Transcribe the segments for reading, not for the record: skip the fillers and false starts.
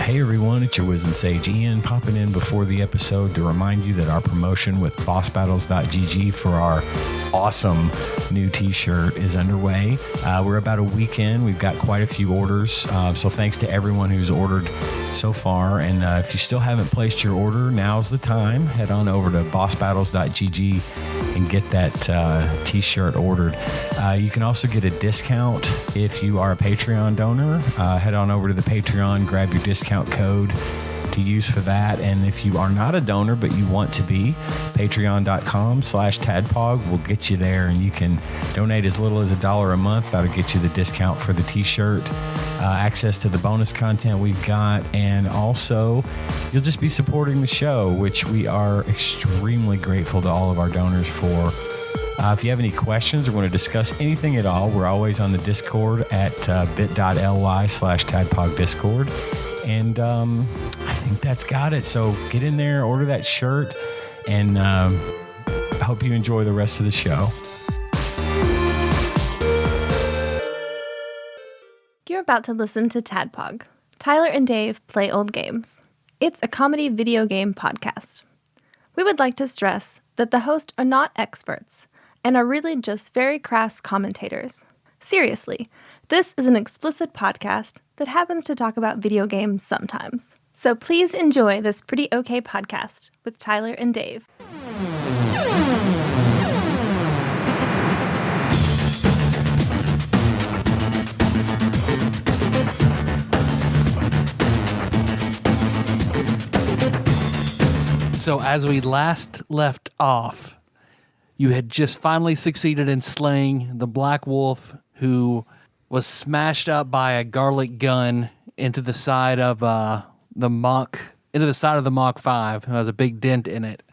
Hey everyone, it's your Wisdom Sage Ian popping in before the episode to remind you that our promotion with bossbattles.gg for our awesome new t-shirt is underway. We're about a week in. We've got quite a few orders, so thanks to everyone who's ordered so far. And if you still haven't placed your order, now's the time. Head on over to bossbattles.gg and get that t-shirt ordered. You can also get a discount if you are a Patreon donor. Head on over to the Patreon, grab your discount code to use for that. And if you are not a donor but you want to be, patreon.com/TADPOG will get you there, and you can donate as little as $1 a month. That'll get you the discount for the t-shirt, access to the bonus content we've got, and also you'll just be supporting the show, which we are extremely grateful to all of our donors for. If you have any questions or want to discuss anything at all, we're always on the Discord at bit.ly/TADPOG Discord. And I think that's got it. So get in there, order that shirt, and I hope you enjoy the rest of the show. You're about to listen to TADPOG. Tyler and Dave play old games. It's a comedy video game podcast. We would like to stress that the hosts are not experts and are really just very crass commentators. Seriously, this is an explicit podcast that happens to talk about video games sometimes. So please enjoy this pretty okay podcast with Tyler and Dave. So as we last left off, you had just finally succeeded in slaying the Black Wolf, who was smashed up by a garlic gun into the side of the Mach 5, who has a big dent in it.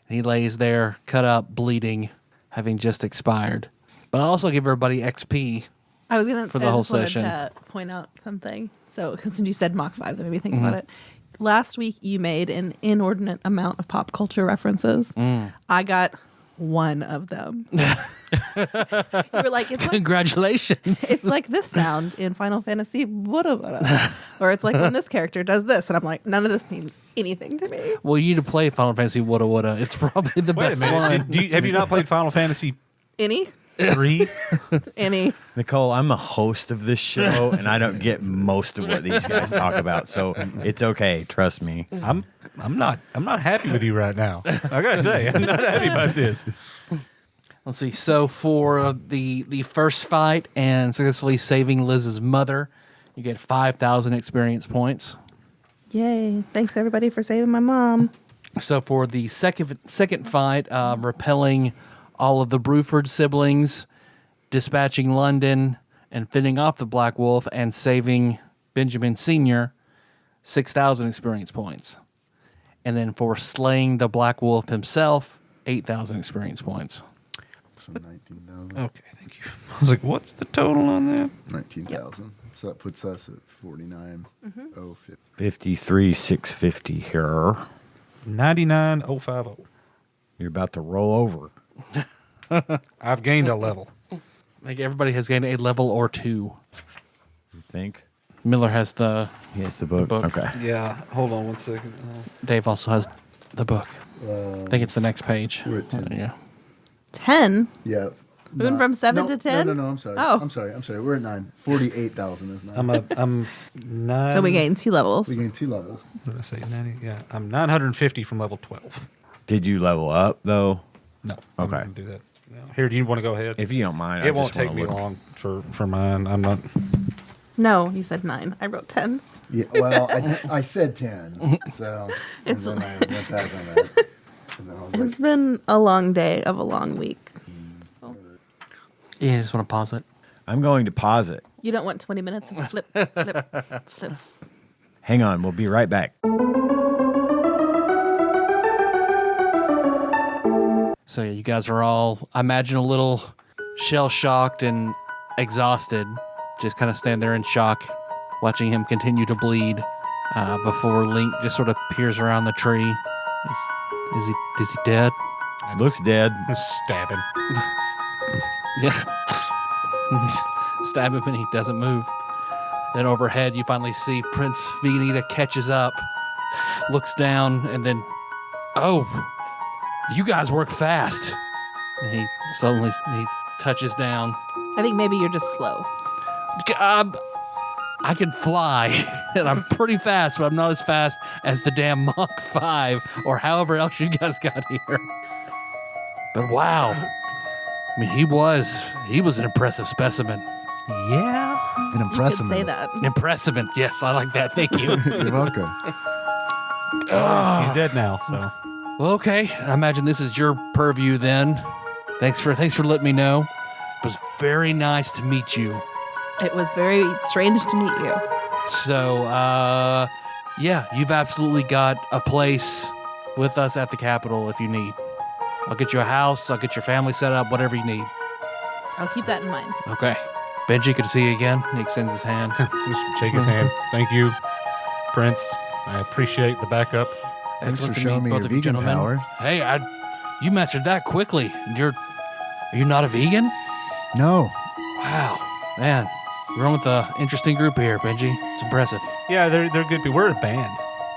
And he lays there, cut up, bleeding, having just expired. But I'll also give everybody XP. I was gonna for the whole session. Wanted to point out something. So since you said Mach 5, that made me think about it. Last week you made an inordinate amount of pop culture references. I got one of them. You were like, it's like, congratulations. It's like this sound in Final Fantasy, or it's like when this character does this, and I'm like, none of this means anything to me. Well, you need to play Final Fantasy Woulda Woulda. It's probably the best one. Have you not played Final Fantasy Any? 3? Any? Nicole, I'm a host of this show, and I don't get most of what these guys talk about, so it's okay. Trust me. I'm not happy with you right now. I gotta say, I'm not happy about this. Let's see. So for the first fight and successfully saving Liz's mother, you get 5,000 experience points. Yay. Thanks, everybody, for saving my mom. So for the second fight, repelling all of the Brufords siblings, dispatching London, and fending off the Black Wolf, and saving Benjamin Sr., 6,000 experience points. And then for slaying the Black Wolf himself, 8,000 experience points. So 19,000. Okay, thank you. I was like, what's the total on that? 19,000. So that puts us at 49,050. 53,650 here. 99,050. You're about to roll over. I've gained a level. I think everybody has gained a level or 2. You think? Miller has the Yes, the book. book. Okay. Yeah, hold on one second. Dave also has the book. I think it's the next page. We're at 10. Yeah. 10? Yeah. We went from 7 to 10? No, I'm sorry. Oh. I'm sorry. We're at 9. 48,000 is 9. I'm 9. So we gained 2 levels. We gained 2 levels. What did I say? 90? Yeah, I'm 950 from level 12. Did you level up, though? No. Okay. I'm gonna do that. No. Here, do you want to go ahead? If you don't mind, It won't take me long for mine. I'm not. No, you said 9. I wrote 10. Yeah, well, I said 10. So It's- and then I went back on that. And then I was It's been a long day of a long week. So Yeah, I just want to pause it. I'm going to pause it. you don't want 20 minutes of flip, flip, flip. Hang on. We'll be right back. So yeah, you guys are all, I imagine, a little shell-shocked and exhausted. Just kind of stand there in shock, watching him continue to bleed before Link just sort of peers around the tree. Is he dead? Looks dead. Stab him. Yeah. Stab him and he doesn't move. Then overhead, you finally see Prince Veganeta catches up, looks down, and then, oh, you guys work fast. And he touches down. I think maybe you're just slow. I can fly, and I'm pretty fast, but I'm not as fast as the damn Mach 5 or however else you guys got here. But wow. I mean, he was an impressive specimen. Yeah. An You could impressive. say that. Impressive. Yes, I like that. Thank you. You're welcome. He's dead now, so. Well, okay. I imagine this is your purview then. Thanks for letting me know. It was very nice to meet you. It was very strange to meet you. So, yeah, you've absolutely got a place with us at the Capitol if you need. I'll get you a house. I'll get your family set up, whatever you need. I'll keep that in mind. Okay. Benji, good to see you again. He extends his hand. Just shake his hand. Thank you, Prince. I appreciate the backup. Thanks for Excellent to showing meet me both your of you, vegan gentlemen. power. Hey, you mastered that quickly. Are you not a vegan? No. Wow, man, you're on with an interesting group here, Benji. It's impressive. Yeah, they're good people. We're a band,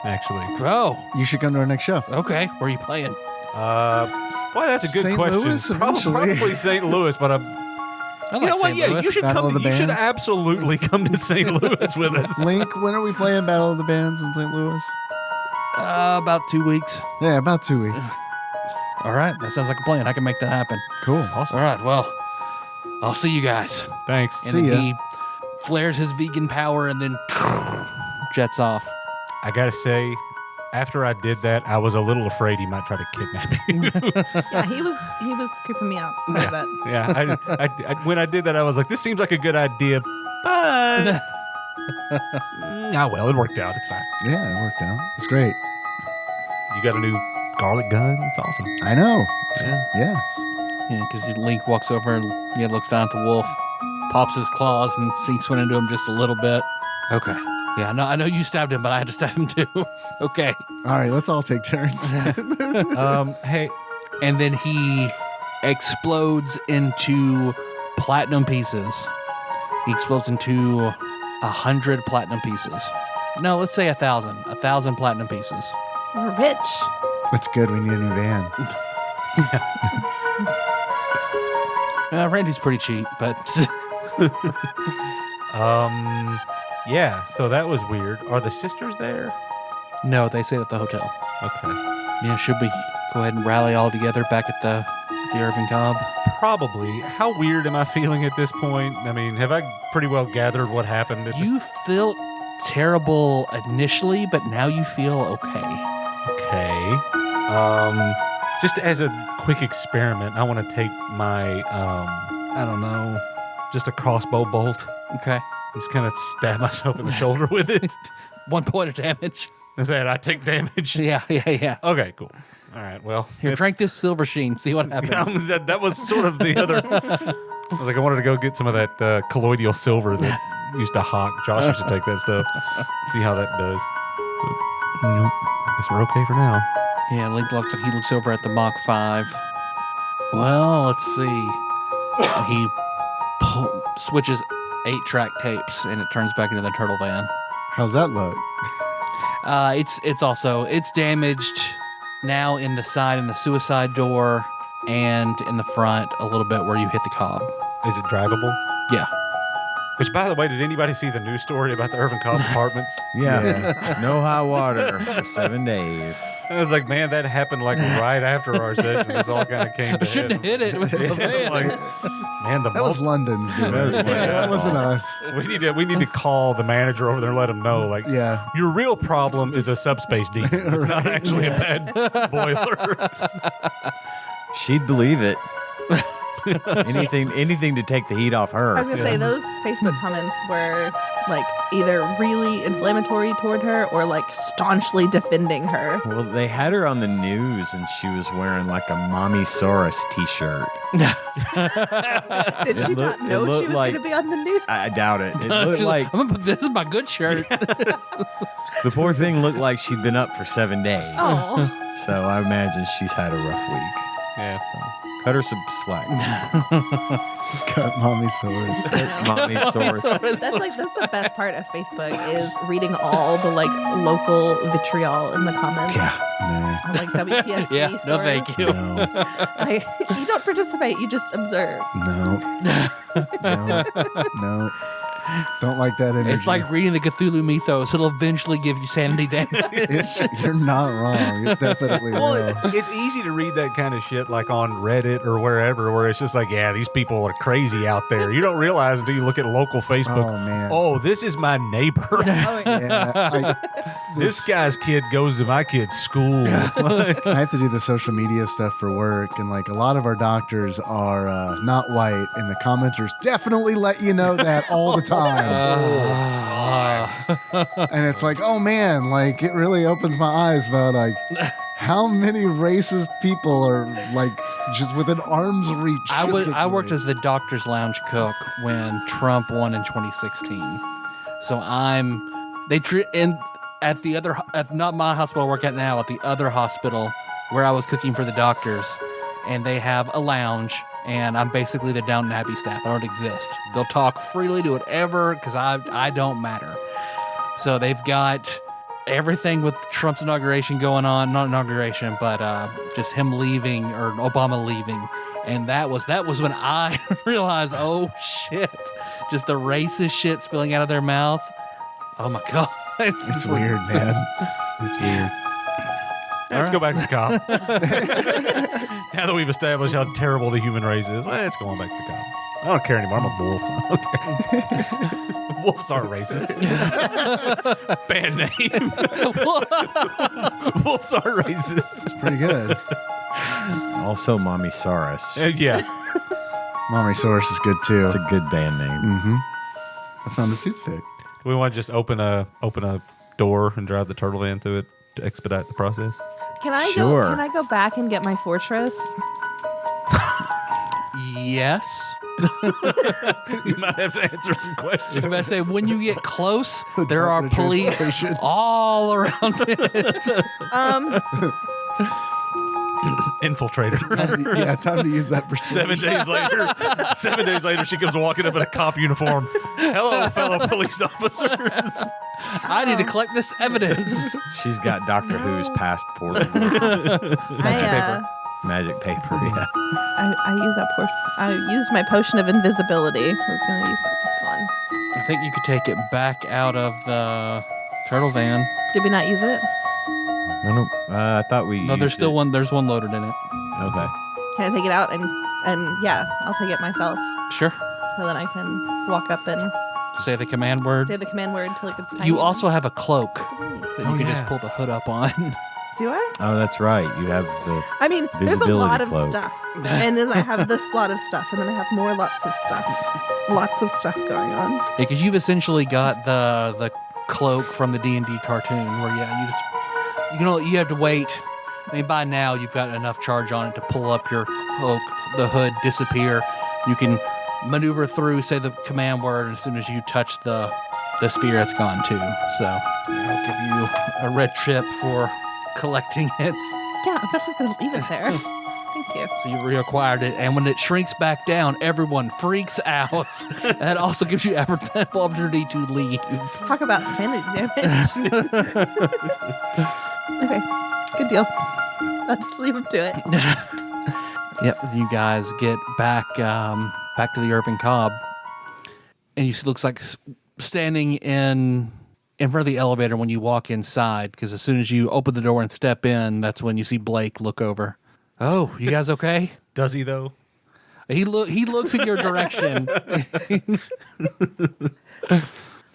actually. Oh, You should come to our next show. okay. Where are you playing? Boy, that's a good St. question. Louis, eventually. Probably St. Louis, but I you like know what? St. Yeah, Louis. you should Battle come. of the You should Bands. absolutely come to St. Louis with us. Link, when are we playing Battle of the Bands in St. Louis? About 2 weeks. Yeah, about 2 weeks. All right, that sounds like a plan. I can make that happen. Cool. All right, well, I'll see you guys. Thanks. And See then ya. he flares his vegan power and then jets off. I gotta say, after I did that, I was a little afraid he might try to kidnap you. Yeah, he was creeping me out quite a bit. Yeah, I when I did that, I was like, this seems like a good idea, but well, it worked out. It's fine. Yeah, it worked out. It's great. You got a new garlic gun. It's awesome. I know. Yeah. Yeah. Yeah, because Link walks over and looks down at the wolf, pops his claws, and sinks one into him just a little bit. Okay. Yeah, I know you stabbed him, but I had to stab him too. Okay. All right, let's all take turns. Hey, And then he explodes into platinum pieces. He explodes into 100 platinum pieces. No, let's say 1,000. 1,000 platinum pieces. We're rich. That's good. We need a new van. Randy's pretty cheap, but yeah. So that was weird. Are the sisters there? no, they stayed at the hotel. Okay. Yeah, should we go ahead and rally all together back at the Irving Cobb? Probably. How weird am I feeling at this point? I mean, have I pretty well gathered what happened? You felt terrible initially, but now you feel okay. Okay. Just as a quick experiment, I want to take my, I don't know, just a crossbow bolt. Okay. Just kind of stab myself in the shoulder with it. 1 point of damage. Is that I take damage? Yeah. Okay, cool. All right, well. Here, drink this silver sheen. See what happens. that was sort of the other. I was like, I wanted to go get some of that colloidal silver that used to hawk. Josh used to take that stuff. See how that does. But, I guess we're okay for now. Yeah, Link looks like he looks over at the Mach 5. Well, let's see. He switches 8-track tapes, and it turns back into the turtle van. How's that look? It's damaged now in the side in the suicide door and in the front a little bit where you hit the cob. Is it drivable? Yeah. Which, by the way, did anybody see the news story about the Irving Cobb apartments? Yeah. No high water for 7 days. I was like, man, that happened like right after our session. This all kind of came to I shouldn't have hit it with the van. Like, man, That was London's doing. That was it. London's That wasn't fault. us. we need to call the manager over there and let him know, like, Yeah. your real problem is a subspace demon. It's not actually a bad boiler. She'd believe it. Anything to take the heat off her. I was gonna say those Facebook comments were like either really inflammatory toward her or like staunchly defending her. Well, they had her on the news and she was wearing like a Mommy Saurus t-shirt. Did she looked- not know it looked she was like- gonna be on the news? I doubt it. It She's looked like I'm gonna put this is my good shirt. the poor thing looked like she'd been up for 7 days. Oh, So I imagine she's had a rough week. Yeah. Cut her some slack. Cut mommy swords. Mommy sword. That's the best part of Facebook is reading all the like local vitriol in the comments. Nah. On, like WPSD Yeah, stories. no thank you. No. You don't participate, you just observe. No. No. No. Don't like that energy. It's like reading the Cthulhu mythos. It'll eventually give you sanity damage. You're not wrong. It definitely Well, will. it's easy to read that kind of shit like on Reddit or wherever, where it's just like, yeah, these people are crazy out there. You don't realize until you look at local Facebook. Oh, man. Oh, this is my neighbor. Yeah, This guy's kid goes to my kid's school. I have to do the social media stuff for work, and like a lot of our doctors are not white, and the commenters definitely let you know that all the time. And it's like, oh man, like it really opens my eyes about like how many racist people are like just within arm's reach. I worked as the doctor's lounge cook when Trump won in 2016. So at not my hospital I work at now, at the other hospital where I was cooking for the doctors, and they have a lounge, and I'm basically the Downton Abbey staff. I don't exist. They'll talk freely, do whatever, because I don't matter. So they've got everything with Trump's inauguration going on, not inauguration, but just him leaving or Obama leaving. And that was when I realized, oh shit, just the racist shit spilling out of their mouth. Oh my God. It's weird, man. It's weird. Let's go back to the cop. Now that we've established how terrible the human race is, let's go on back to the cop. I don't care anymore. I'm a wolf. Wolves aren't racist. Band name. Wolves aren't racist. It's pretty good. Also, Mommy Saurus. Yeah. Mommy Source is good too. It's a good band name. Mm-hmm. I found a toothpick. We want to just open a door and drive the turtle van through it to expedite the process. Can I go back and get my fortress? Yes. You might have to answer some questions. I say when you get close, there are police Transportation. all around it. Infiltrator. Yeah, time to use that persuasion. 7 days later, she comes walking up in a cop uniform. Hello, fellow police officers. I need to collect this evidence. She's got Doctor Who's passport. Magic paper, yeah. I used that portion. I used my potion of invisibility. I was going to use that. It's gone. I think you could take it back out of the turtle van. Did we not use it? I thought we. No, there's used still it. one. There's one loaded in it. Okay. Can I take it out and yeah, I'll take it myself. Sure. So then I can walk up and Say the command word. say the command word until it gets tiny. You also have a cloak that you can just pull the hood up on. Do I? Oh, that's right. You have the. I mean, there's a Visibility lot of cloak. stuff. And then I have this lot of stuff, and then I have more lots of stuff. Lots of stuff going on. Because you've essentially got the cloak from the D&D cartoon where you have to wait. I mean, by now you've got enough charge on it to pull up your cloak, the hood disappear. You can maneuver through, say the command word, and as soon as you touch the sphere, it's gone too. So I'll give you a red chip for collecting it. Yeah, I'm just going to leave it there. Thank you. So you reacquired it, and when it shrinks back down, everyone freaks out. And that also gives you ample opportunity to leave. Talk about sanity damage. Okay, good deal. I'll just leave him to it. Yep, you guys get back to the Urban Cobb, and you see looks like standing in front of the elevator when you walk inside, because as soon as you open the door and step in, that's when you see Blake look over. Oh, you guys okay? Does he though? He looks in your direction. I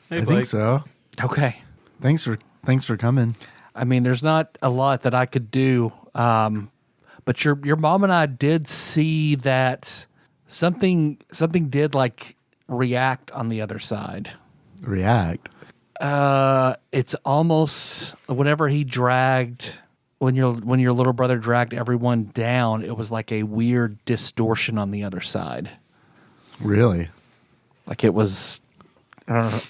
think so. Okay. Thanks for coming. I mean, there's not a lot that I could do, but your mom and I did see that something did like react on the other side. React. It's almost whenever he dragged when your little brother dragged everyone down, it was like a weird distortion on the other side. Really? Like it was, I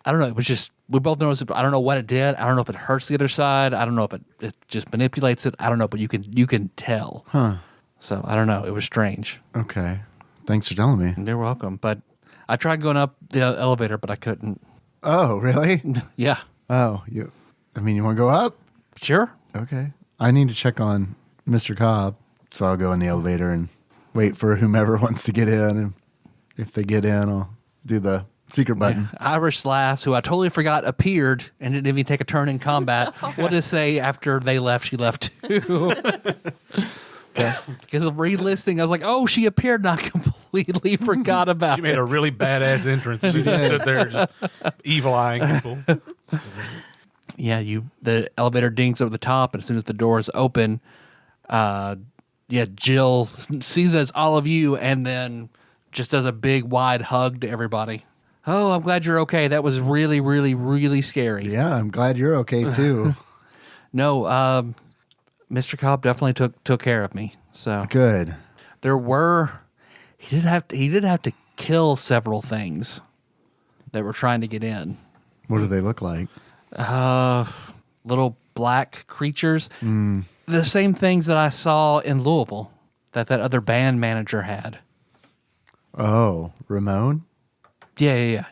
don't know. It was just, we both noticed it, but I don't know what it did. I don't know if it hurts the other side. I don't know if it just manipulates it. I don't know, but you can tell. Huh. So I don't know. It was strange. Okay. Thanks for telling me. You're welcome. But I tried going up the elevator, but I couldn't. Oh, really? Yeah. Oh, you want to go up? Sure. Okay. I need to check on Mr. Cobb, so I'll go in the elevator and wait for whomever wants to get in. And if they get in, I'll do the secret button. Irish Lass, who I totally forgot appeared and didn't even take a turn in combat. What did it say after they left? She left too. Okay. Because of relisting, I was like, oh, she appeared, and I completely forgot about it. She made a really badass entrance. She just stood there just evil-eyeing people. Yeah, the elevator dings over the top, and as soon as the doors open, Jill sees as all of you and then just does a big, wide hug to everybody. Oh, I'm glad you're okay. That was really, really, really scary. Yeah, I'm glad you're okay, too. No, Mr. Cobb definitely took care of me. So Good. He did have to kill several things that were trying to get in. What do they look like? Little black creatures. The same things that I saw in Louisville that other band manager had. Oh, Ramon? Yeah.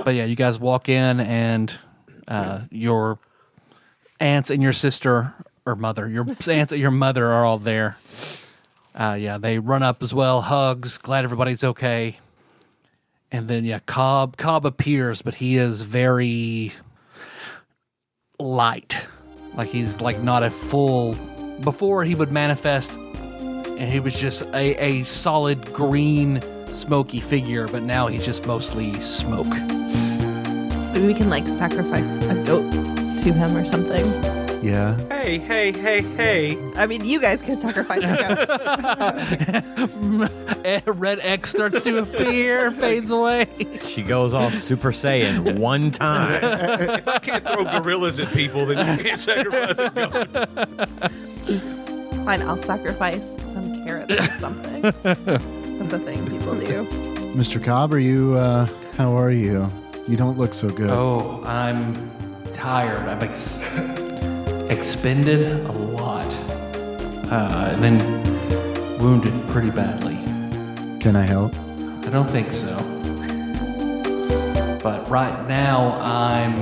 But yeah, you guys walk in and your aunts and your sister or mother, your aunts and your mother are all there. They run up as well, hugs, glad everybody's okay. And then, Cobb appears, but he is very light. Like, he's like not a full... Before, he would manifest, and he was just a solid green, smoky figure, but now he's just mostly smoke. Maybe we can like sacrifice a goat to him or something. Yeah. Hey. I mean, you guys can sacrifice a goat. Red X starts to appear, fades away. She goes all Super Saiyan one time. If I can't throw gorillas at people, then you can't sacrifice a goat. Fine, I'll sacrifice some carrots or something. That's a thing people do. Mr. Cobb, how are you? You don't look so good. Oh, I'm tired. I've expended a lot. And then wounded pretty badly. Can I help? I don't think so. But right now, I'm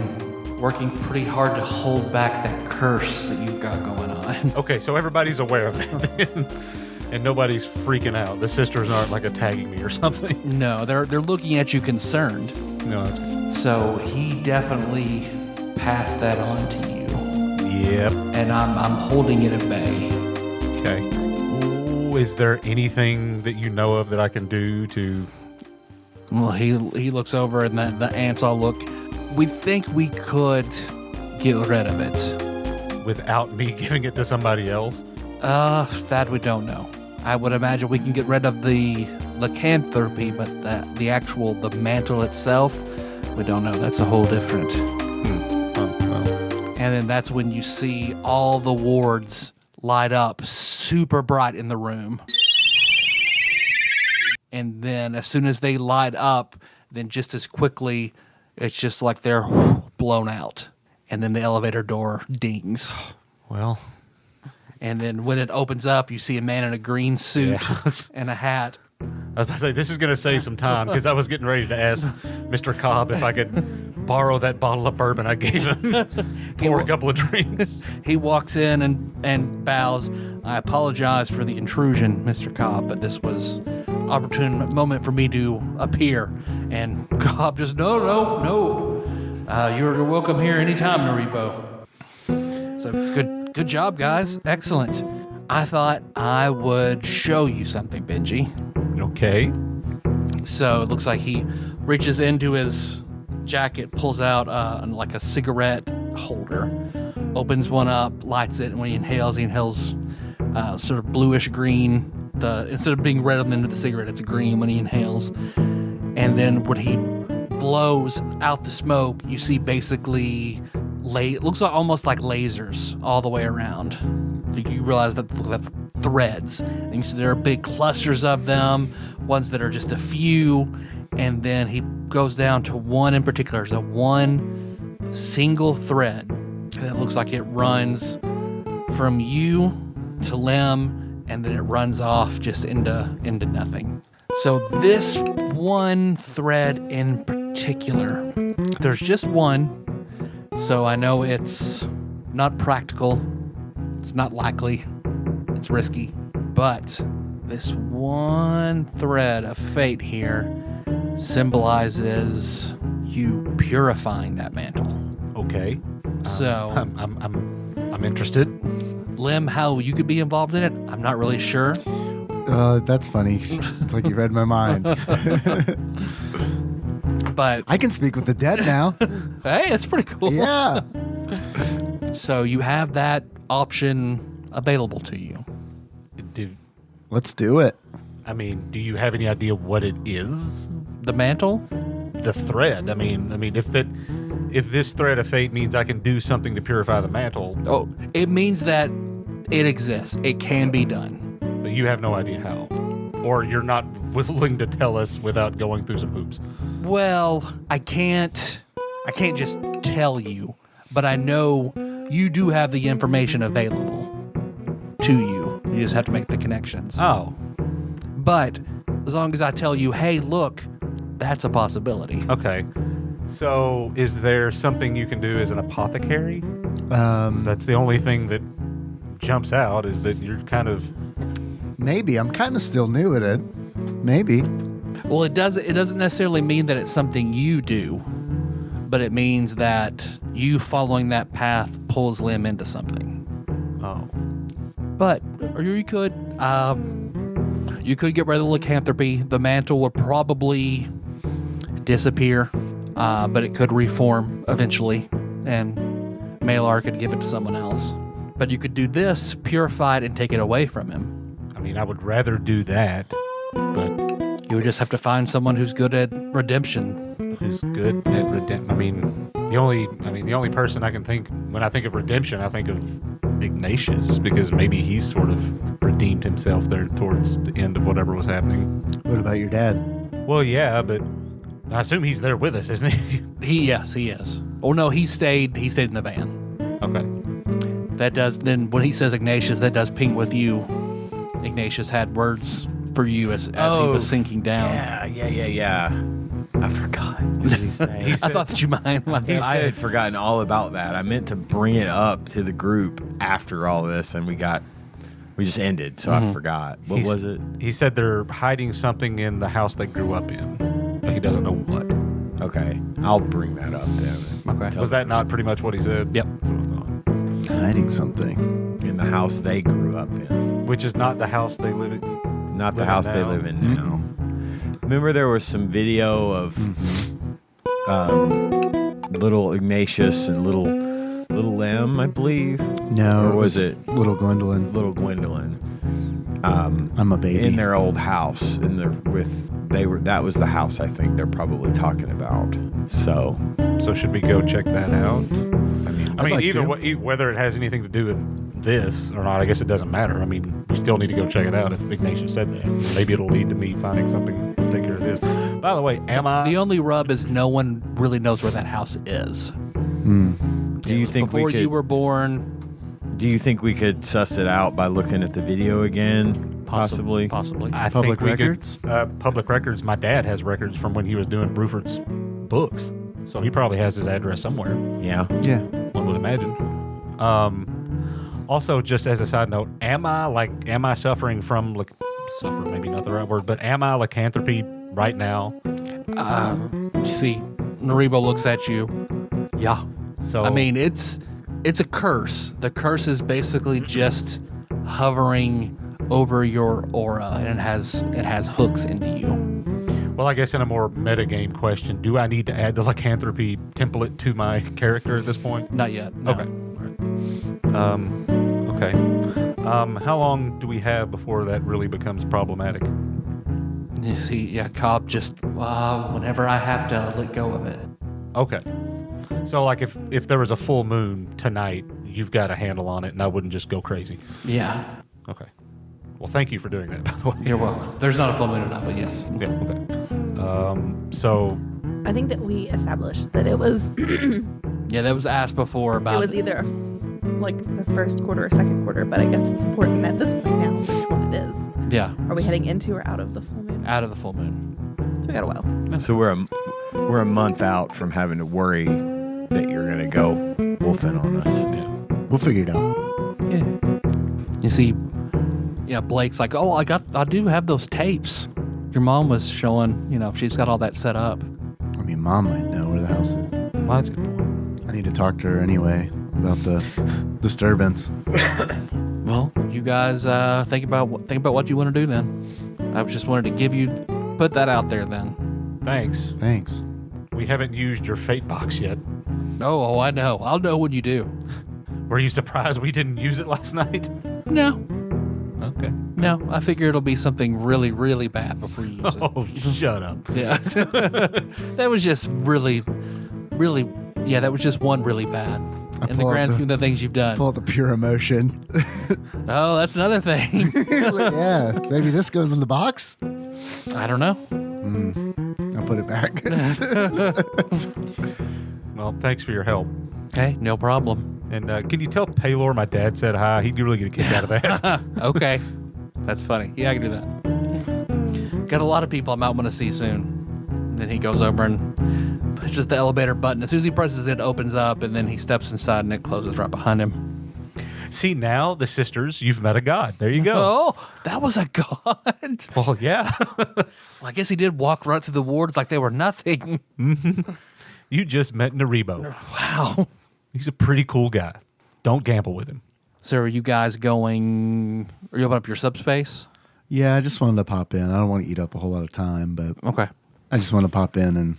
working pretty hard to hold back that curse that you've got going on. Okay, so everybody's aware of that. And nobody's freaking out. The sisters aren't like attacking me or something. No, they're looking at you concerned. No, that's good. So he definitely passed that on to you. Yep. And I'm holding it at bay. Okay. Ooh, is there anything that you know of that I can do to... Well, he looks over and the ants all look. We think we could get rid of it. Without me giving it to somebody else? That we don't know. I would imagine we can get rid of the lycanthropy, but the mantle itself, we don't know. That's a whole different. Oh, well. And then that's when you see all the wards light up super bright in the room. And then as soon as they light up, then just as quickly, it's just like they're blown out. And then the elevator door dings. Well... And then when it opens up, you see a man in a green suit and a hat. I was about to say, this is going to save some time because I was getting ready to ask Mr. Cobb if I could borrow that bottle of bourbon I gave him, pour a couple of drinks. He walks in and bows. I apologize for the intrusion, Mr. Cobb, but this was an opportune moment for me to appear. And Cobb just, no. You're welcome here anytime, Norebo. So good job, guys. Excellent. I thought I would show you something, Benji. Okay. So it looks like he reaches into his jacket, pulls out like a cigarette holder, opens one up, lights it, and when he inhales sort of bluish green. Instead of being red on the end of the cigarette, it's green when he inhales. And then when he blows out the smoke, you see basically it looks like almost like lasers all the way around. You realize that the threads, and you see there are big clusters of them, ones that are just a few, and then he goes down to one in particular. There's one single thread that looks like it runs from you to limb, and then it runs off just into nothing. So this one thread in particular, there's just one, so I know it's not practical, it's not likely, it's risky, but this one thread of fate here symbolizes you purifying that mantle. Okay. So I'm interested. Lim, how you could be involved in it, I'm not really sure. That's funny. It's like you read my mind. But I can speak with the dead now. hey, it's pretty cool. Yeah. So you have that option available to you. Let's do it. I mean, do you have any idea what it is? The mantle? The thread. I mean, if this thread of fate means I can do something to purify the mantle, Oh, it means that it exists. It can be done. but you have no idea how, or you're not willing to tell us without going through some hoops. Well, I can't just tell you, but I know you do have the information available to you. You just have to make the connections. Oh, But as long as I tell you, hey, look, that's a possibility. okay. So, is there something you can do as an apothecary? That's the only thing that jumps out, is that you're kind of... Maybe. I'm kind of still new at it. Maybe. Well, it doesn't necessarily mean that it's something you do, but it means that you following that path pulls Lim into something. Oh. But or you could get rid of the lycanthropy. The mantle would probably disappear, but it could reform eventually, and Malar could give it to someone else. But you could do this, purify it, and take it away from him. I mean, I would rather do that, but You would just have to find someone who's good at redemption. who's good at redemption? I mean, the only person I can think, when I think of redemption, I think of Ignatius, because maybe he's sort of redeemed himself there towards the end of whatever was happening. What about your dad? Well, yeah, but I assume he's there with us, isn't he? Yes, he is. Oh no, he stayed in the van. Okay. That does, then when he says Ignatius, that does ping with you. Ignatius had words for you as he was sinking down. Yeah. I forgot. What did he say? He I said- thought that you might. I had forgotten all about that. I meant to bring it up to the group after all this, and we just ended, so I forgot. What was it? He said they're hiding something in the house they grew up in, but he doesn't know what. Okay, I'll bring that up then. Okay. Was that not pretty much what he said? Yep. That's what I thought. Hiding something. In the house they grew up in, Which is not the house they live in. not the Live in house they now. live in now. Remember, there was some video of little Ignatius and little Lim, I believe. No, Or was it little Gwendolyn? little Gwendolyn? I'm a baby. In their old house, that was the house I think they're probably talking about. So So should we go check that out? I mean, like either to. way, whether it has anything to do with this or not, I guess it doesn't matter. I mean, we still need to go check it out if Ignatius said that. Maybe it'll lead to me finding something to take care of this. By the way, am I... The only rub is no one really knows where that house is. do you think Before we could? you were born, Do you think we could suss it out by looking at the video again? Possibly. Possibly. I Public think we records? Could, public records. My dad has records from when he was doing Brufords books. So he probably has his address somewhere, Yeah. Yeah. one would imagine. Also, just as a side note, am I suffering from, suffer, maybe not the right word, but am I lycanthropy right now? You see, Norebo looks at you. Yeah. So I mean, it's a curse. The curse is basically just hovering over your aura, and it has hooks into you. well, I guess in a more metagame question, do I need to add the lycanthropy template to my character at this point? Not yet. No. Okay. Okay. How long do we have before that really becomes problematic? You see, yeah, Cobb just whenever I have to let go of it. Okay. So, like, if there was a full moon tonight, you've got a handle on it, and I wouldn't just go crazy. Yeah. Okay. Well, thank you for doing that, by the way. You're welcome. There's not a full moon enough, but yes. Yeah. Okay. So, I think that we established that it was Yeah, that was asked before about it was either like the first quarter or second quarter, but I guess it's important at this point now which one it is. Yeah, Are we heading into or out of the full moon? out of the full moon. So we got a while. So we're a month out from having to worry that you're gonna go wolfing on us. Yeah. We'll figure it out. You see, yeah, Blake's like, oh, I do have those tapes. Your mom was showing, she's got all that set up. I mean, Mom might know where the house is. Well, that's a good point. I need to talk to her anyway about the disturbance. Well, you guys think about what you want to do then. I just wanted to put that out there then. Thanks. Thanks. We haven't used your fate box yet. Oh, I know. I'll know when you do. Were you surprised we didn't use it last night? No, Okay. no. I figure it'll be something really, really bad before you use it. Oh, shut up. Yeah. That was just really, really, yeah, that was just one really bad in the pull out grand the- scheme of the things you've done. Pull out the pure emotion. Oh, that's another thing. Yeah, maybe this goes in the box. I don't know. I'll put it back. Well, thanks for your help. Okay, no problem. And can you tell Paylor my dad said hi? He'd really get a kick out of that. Okay. That's funny. Yeah, I can do that. Got a lot of people I might want to see soon. Then he goes over and pushes the elevator button. As soon as he presses it, it opens up, and then he steps inside, and it closes right behind him. See, now the sisters, you've met a god. There you go. Oh, that was a god. Well, yeah. Well, I guess he did walk right through the wards like they were nothing. You just met Norebo. Wow. He's a pretty cool guy. Don't gamble with him. So are you guys going... Are you opening up your subspace? Yeah, I just wanted to pop in. I don't want to eat up a whole lot of time, but Okay. I just want to pop in and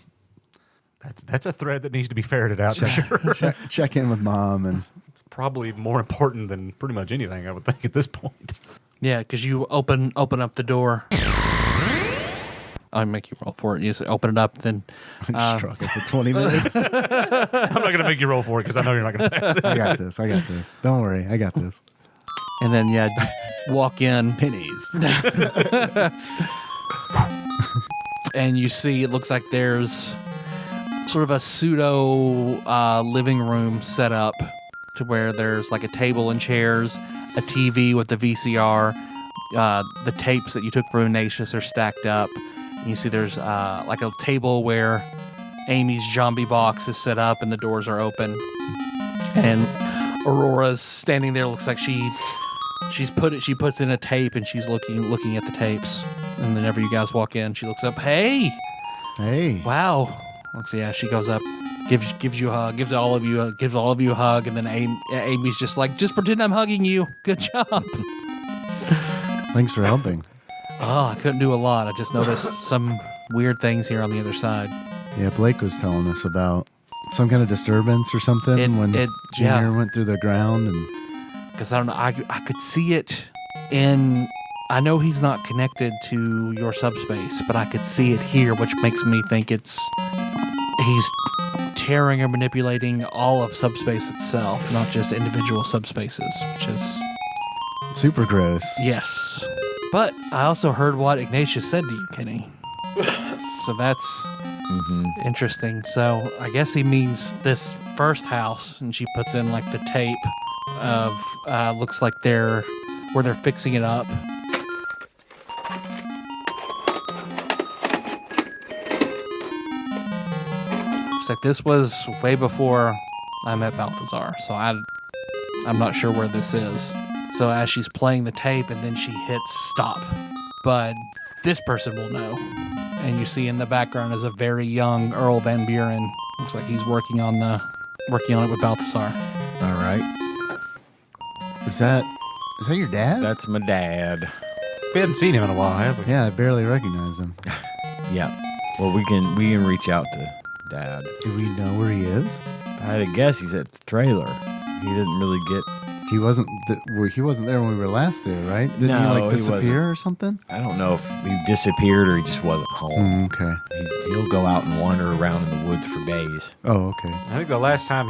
That's a thread that needs to be ferreted out for sure. check in with Mom. And It's probably more important than pretty much anything, I would think, at this point. Yeah, because you open up the door. I'll make you roll for it. You just open it up, then... I struggle for 20 minutes. I'm not going to make you roll for it because I know you're not going to pass it. I got this. Don't worry. I got this. And then, yeah, you walk in, Pennies. and you see it looks like there's sort of a pseudo living room set up to where there's like a table and chairs, a TV with the VCR, the tapes that you took from Ignatius are stacked up. And you see there's like a table where Amy's zombie box is set up and the doors are open. And Aurora's standing there. Looks like she puts in a tape and she's looking at the tapes. And whenever you guys walk in, she looks up. Hey, wow. Yeah, she goes up, gives you a hug, gives all of you a hug, and then Amy's just like, just pretend I'm hugging you. Good job. Thanks for helping. Oh, I couldn't do a lot. I just noticed some weird things here on the other side. Yeah, Blake was telling us about some kind of disturbance or something when Junior went through the ground. And because I don't know, I could see it in. I know he's not connected to your subspace, but I could see it here, which makes me think he's tearing or manipulating all of subspace itself, not just individual subspaces, which is super gross. yes. But I also heard what Ignatius said to you, Kenny. So that's interesting. So I guess he means this first house, and she puts in like the tape of looks like where they're fixing it up. It's like this was way before I met Balthazar, so I'm not sure where this is. So as she's playing the tape, and then she hits stop, but this person will know. And you see in the background is a very young Earl Van Buren. Looks like he's working on it with Balthazar. All right. Is that your dad? That's my dad. We haven't seen him in a while, have we? Yeah, I barely recognize him. Yeah. Well, we can reach out to Dad. Do we know where he is? I had to guess he's at the trailer. He didn't really get... He wasn't there when we were last there, right? Didn't he No, like he disappear wasn't. or something? I don't know if he disappeared or he just wasn't home. Okay. He'll go out and wander around in the woods for days. Oh, okay. I think the last time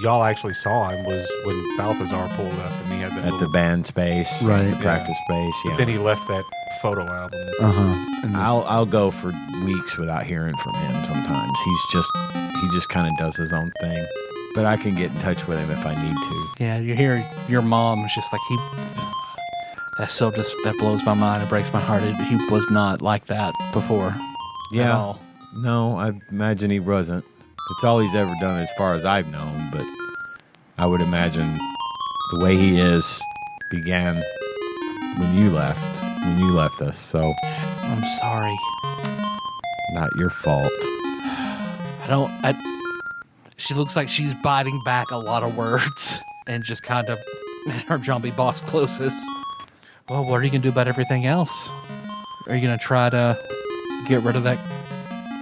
y'all actually saw him was when Balthazar pulled up and he had that At the little- band space, Right. the practice space. But Yeah. then he left that photo album. And I'll go for weeks without hearing from him. Sometimes he just kind of does his own thing. but I can get in touch with him if I need to. Yeah, you hear your mom is just like, that blows my mind. It breaks my heart. He was not like that before. At all. No, I imagine he wasn't. It's all he's ever done as far as I've known, but I would imagine the way he is began when you left us, so I'm sorry. not your fault. She looks like she's biting back a lot of words and just kind of, her zombie boss closes. Well, what are you going to do about everything else? Are you going to try to get rid of that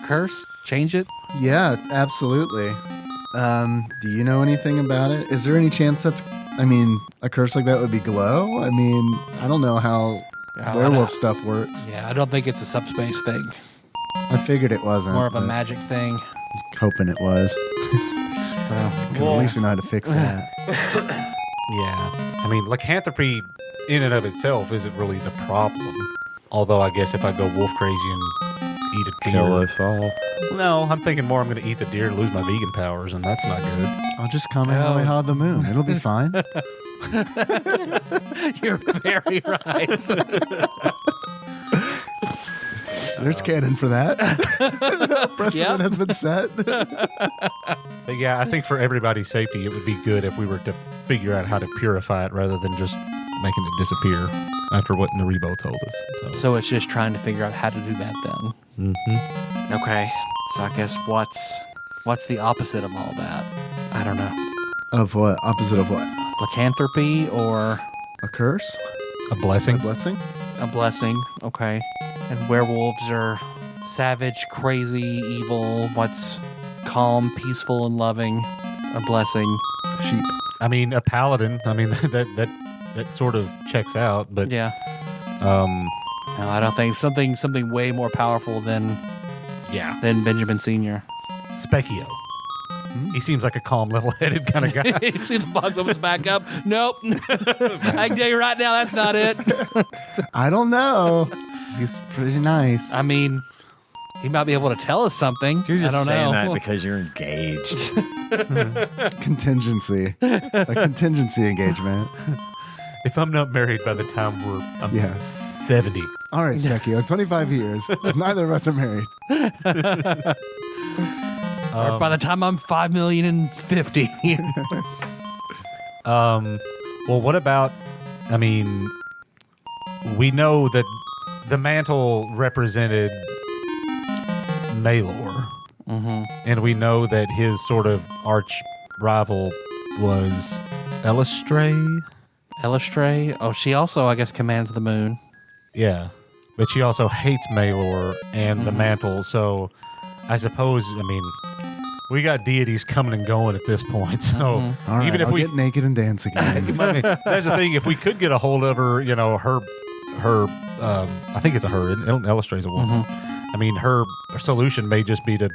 curse? Change it? Yeah, absolutely. Do you know anything about it? Is there any chance a curse like that would be glow? I don't know how werewolf stuff works. Yeah, I don't think it's a subspace thing. I figured it wasn't. More of a magic thing. I was hoping it was. Because at least we know how to fix that. Yeah. I mean, lycanthropy in and of itself isn't really the problem. Although I guess if I go wolf crazy and eat a deer. Kill us all. No, I'm thinking more I'm going to eat the deer to lose my vegan powers, and that's not good. I'll just Kamehameha the moon. It'll be fine. You're very right. There's canon for that. Precedent has been set. But yeah, I think for everybody's safety, it would be good if we were to figure out how to purify it rather than just making it disappear after what Norebo told us. So it's just trying to figure out how to do that then. Mm-hmm. Okay. So I guess what's the opposite of all that? I don't know. Of what? Opposite of what? Lycanthropy or A curse? A blessing? A blessing? a blessing? Okay. And werewolves are savage, crazy, evil. What's calm, peaceful, and loving? A blessing. Sheep. I mean, a paladin. I mean, that sort of checks out. But Yeah. No, I don't think something way more powerful than Benjamin Senior. Specchio. He seems like a calm, level-headed kind of guy. You see the box opens back up. Nope. I can tell you right now, that's not it. I don't know. He's pretty nice. I mean, he might be able to tell us something. You're just I don't saying know. that because you're engaged. Contingency. A contingency engagement. If I'm not married by the time I'm Yeah. 70. All right, Specchio, 25 years. Neither of us are married. Or by the time I'm 5,050,000. Well, what about, I mean, we know that the mantle represented Maelor. Mm-hmm. And we know that his sort of arch rival was Elistray. Elistray? Oh, she also, I guess, commands the moon. Yeah. But she also hates Maelor and the mantle. So I suppose, I mean, we got deities coming and going at this point. So All right, even if I'll we get naked and dance again. I mean, that's the thing. If we could get a hold of her, you know, her, I think it's a her. Elistray's a woman. I mean, her solution may just be to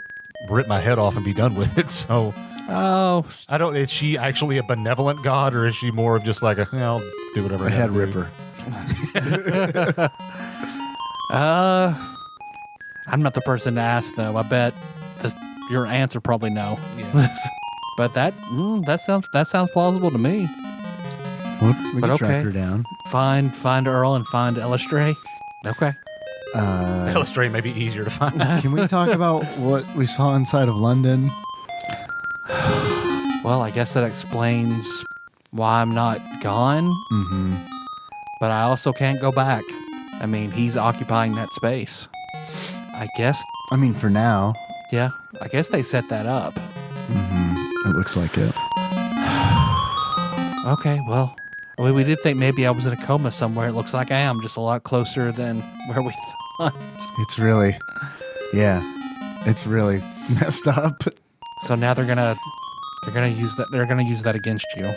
rip my head off and be done with it. So, I don't. Is she actually a benevolent god, or is she more of just like I'll do whatever? A I head gotta do? ripper. I'm not the person to ask, though. I bet your answer probably no. Yeah. But that sounds plausible to me. Well, we But can track okay. her down. Find Earl and find Elistray. Okay. Elistray may be easier to find. Can we talk about what we saw inside of London? Well, I guess that explains why I'm not gone. Mm-hmm. But I also can't go back. I mean, he's occupying that space. I guess, I mean, for now. yeah, I guess they set that up. Mm-hmm. It looks like it. Okay, well, we did think maybe I was in a coma somewhere. It looks like I am, just a lot closer than where we thought. It's really, it's really messed up. So now they're gonna use that. They're gonna use that against you.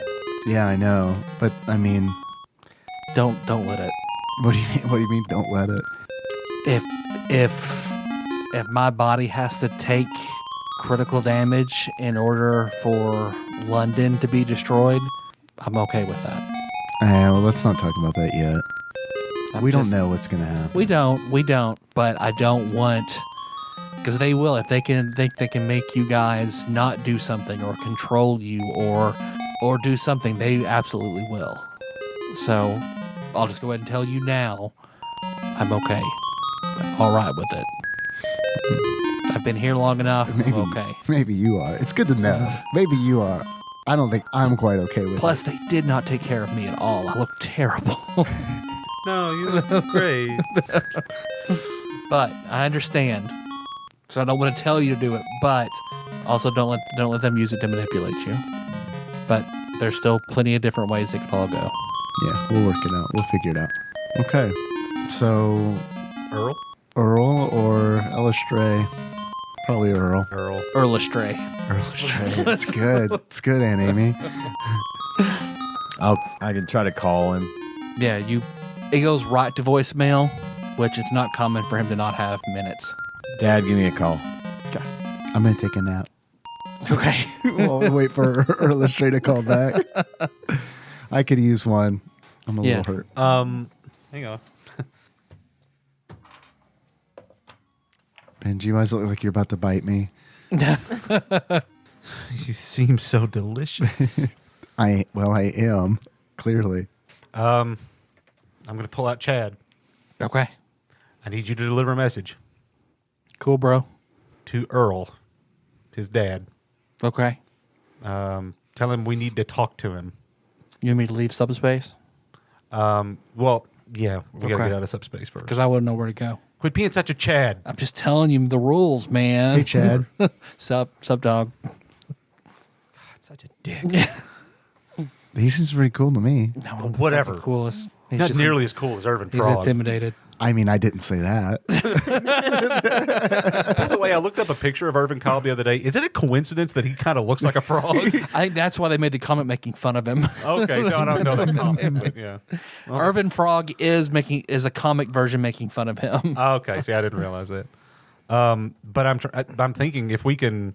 Yeah, I know. But, I mean, Don't let it. what do you mean don't let it? If my body has to take critical damage in order for London to be destroyed, I'm okay with that. Well, let's not talk about that yet. We don't know what's going to happen. We don't. But I don't want Because they will. If they can think they can make you guys not do something or control you or do something, they absolutely will. So I'll just go ahead and tell you now, I'm okay. I'm all right with it. I've been here long enough. I'm okay. Maybe you are. It's good to know. Maybe you are. I don't think I'm quite okay with Plus, it. they did not take care of me at all. I look terrible. No, you look great. But I understand. So I don't want to tell you to do it, but also don't let them use it to manipulate you. But there's still plenty of different ways it could all go. Yeah, we'll work it out. We'll figure it out. Okay. So, Earl? Earl or Elistray? Probably Earl. Earl Astray. Elistray. It's good. It's good, Aunt Amy. I can try to call him. Yeah, it goes right to voicemail, which it's not common for him to not have minutes. Dad, give me a call. I'm going to take a nap. Okay. We'll wait for Elistray to call back. I could use one. I'm a little hurt. Hang on. Benji, why does it look like you're about to bite me? You seem so delicious. I am, clearly. I'm going to pull out Chad. Okay. I need you to deliver a message Cool, bro. to Earl, his dad. Okay. Tell him we need to talk to him. You want me to leave subspace? Well, yeah, we got to Okay. get out of subspace first. Because I wouldn't know where to go. Quit being such a Chad. I'm just telling you the rules, man. Hey, Chad. Sup, dog. Such a dick. He seems pretty cool to me. No, Whatever. Coolest. He's Not just- nearly as cool as Irvin He's Frog. intimidated. I mean, I didn't say that. By the way, I looked up a picture of Irvin Cobb the other day. Is it a coincidence that he kind of looks like a frog? I think that's why they made the comment making fun of him. Okay, so I don't know that comment, but yeah. Irvin Frog is a comic version making fun of him. Okay, see, I didn't realize that. But I'm thinking if we can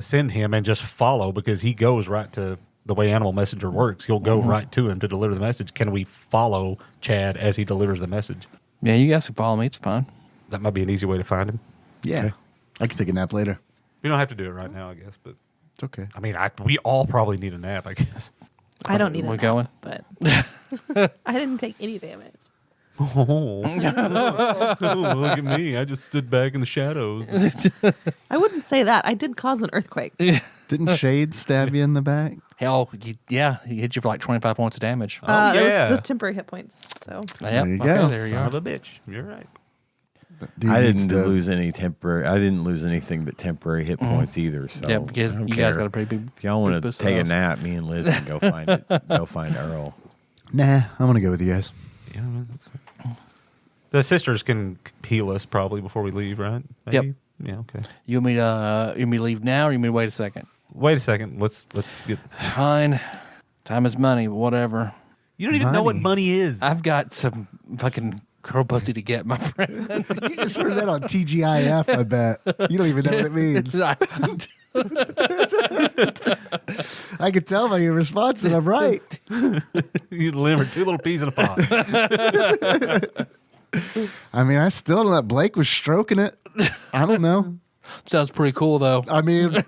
send him and just follow, because he goes right to the way Animal Messenger works. He'll go right to him to deliver the message. Can we follow Chad as he delivers the message? Yeah, you guys can follow me. It's fine. That might be an easy way to find him. Yeah. Okay. I can take a nap later. We don't have to do it right now, I guess. But It's okay. I mean, we all probably need a nap, I guess. I don't need a We're nap, going? but I didn't take any damage. Oh, look at me! I just stood back in the shadows. I wouldn't say that. I did cause an earthquake. Didn't Shade stab you in the back? Hell, yeah, he hit you for like 25 points of damage. That yeah. was the temporary hit points. So Yep, you okay, go. there you Son are. of a bitch! You're right. Dude I needs didn't to- lose any temporary. I didn't lose anything but temporary hit points either. So Yeah, because I don't you guys care. got a pretty big. If y'all want big to boost of take a those. nap, me and Liz can go find it. Go find Earl. Nah, I'm going to go with you guys. Yeah, man, that's fine. The sisters can heal us probably before we leave, right? Yep. Maybe? Yeah. Okay. You want me to leave now, or you want me to wait a second? Wait a second. Let's get. Fine. Time is money, but whatever. You don't even know what Money. money is. I've got some fucking girl pussy to get, my friend. You just heard that on TGIF, I bet. You don't even know what it means. I can tell by your response that I'm right. You delivered 2 little peas in a pot. I mean, I still don't know. Blake was stroking it. I don't know. Sounds pretty cool, though. I mean,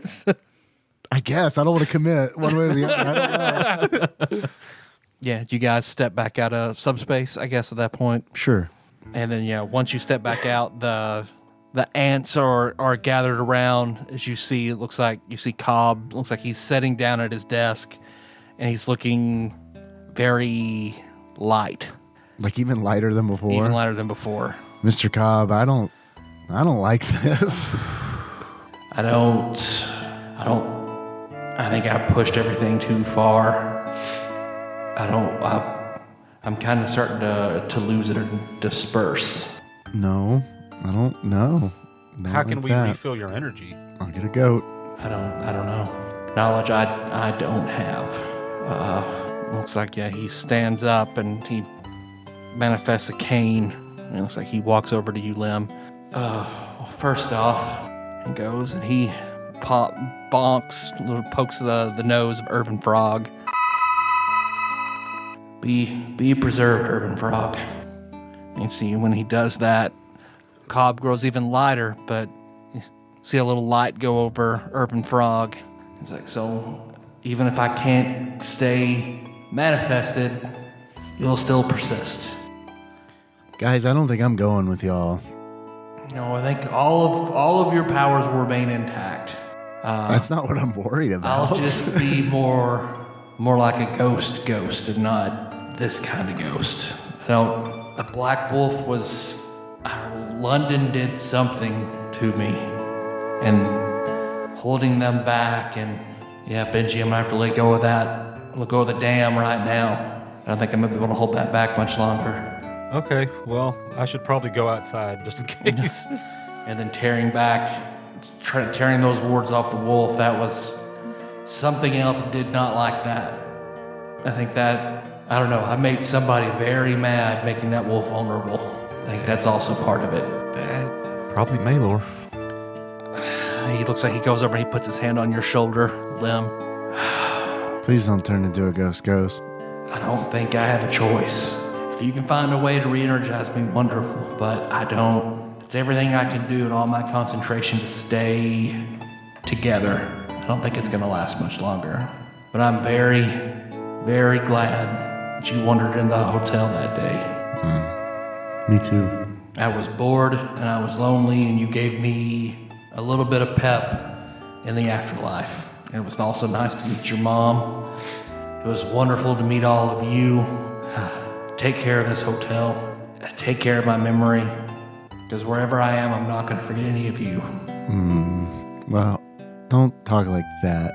I guess. I don't want to commit one way or the other. I don't know. Yeah, you guys step back out of subspace, I guess, at that point. Sure. And then, yeah, once you step back out, the ants are gathered around. As you see, it looks like you see Cobb. Looks like he's sitting down at his desk, and he's looking very light, Like even lighter than before. even lighter than before. Mr. Cobb, I don't like this. I think I pushed everything too far. I'm kind of starting to lose it and disperse. No, I don't know. Not How can like we that. refill your energy? I'll get a goat. I don't know. Knowledge I don't have. Looks like, yeah, he stands up and he manifests a cane. It looks like he walks over to you, Lim. First off, he goes and he pokes the nose of Irvin Frog. Be preserved, Irvin Frog. And see, when he does that, Cobb grows even lighter, but you see a little light go over Urban Frog. It's like, so even if I can't stay manifested, you'll still persist. Guys, I don't think I'm going with y'all. I think all of your powers will remain intact. That's not what I'm worried about. I'll just be more like a ghost and not this kind of ghost. The Black Wolf was... London did something to me. And holding them back and... Yeah, Benji, I'm going to have to let go of that. Let go of the dam right now. I don't think I'm going to be able to hold that back much longer. Okay, well, I should probably go outside just in case. And then tearing those wards off the wolf, that was... Something else did not like that. I think that... I don't know, I made somebody very mad making that wolf vulnerable. I think that's also part of it. Probably Maylor. He looks like he goes over and he puts his hand on your shoulder, Lim. Please don't turn into a ghost. I don't think I have a choice. If you can find a way to re-energize me, wonderful. But I don't. It's everything I can do and all my concentration to stay together. I don't think it's going to last much longer. But I'm very, very glad that you wandered in the hotel that day. Me too. I was bored and I was lonely, and you gave me a little bit of pep in the afterlife. And it was also nice to meet your mom. It was wonderful to meet all of you. Take care of this hotel. Take care of my memory. Because wherever I am, I'm not going to forget any of you. Well, don't talk like that.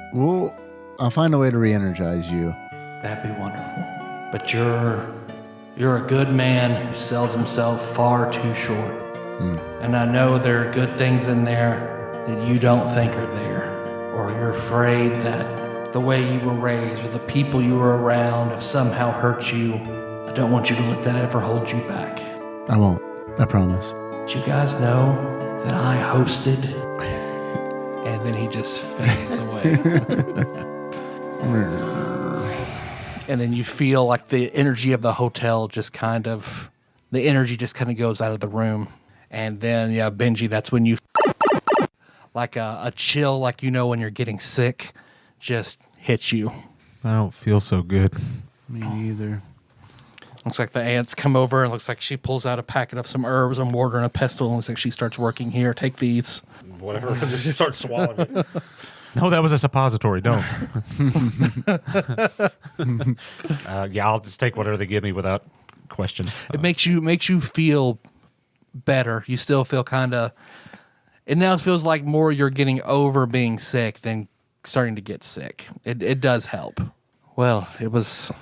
I'll find a way to re-energize you. That'd be wonderful. But you're a good man who sells himself far too short. And I know there are good things in there that you don't think are there. Or you're afraid that the way you were raised or the people you were around have somehow hurt you. I don't want you to let that ever hold you back. I won't. I promise. Did you guys know that I hosted? And then he just fades away. And then you feel like the energy of the hotel the energy just kind of goes out of the room. And then, yeah, Benji, that's when you, like a chill, like when you're getting sick, just hits you. I don't feel so good. Me neither. Looks like the ants come over, and looks like she pulls out a packet of some herbs and water and a pestle, and looks like she starts working here. Take these. Whatever. Just start swallowing it. No, that was a suppository. Don't. Yeah, I'll just take whatever they give me without question. It makes you feel better. You still feel kind of... It now feels like more you're getting over being sick than starting to get sick. It does help. Well, it was...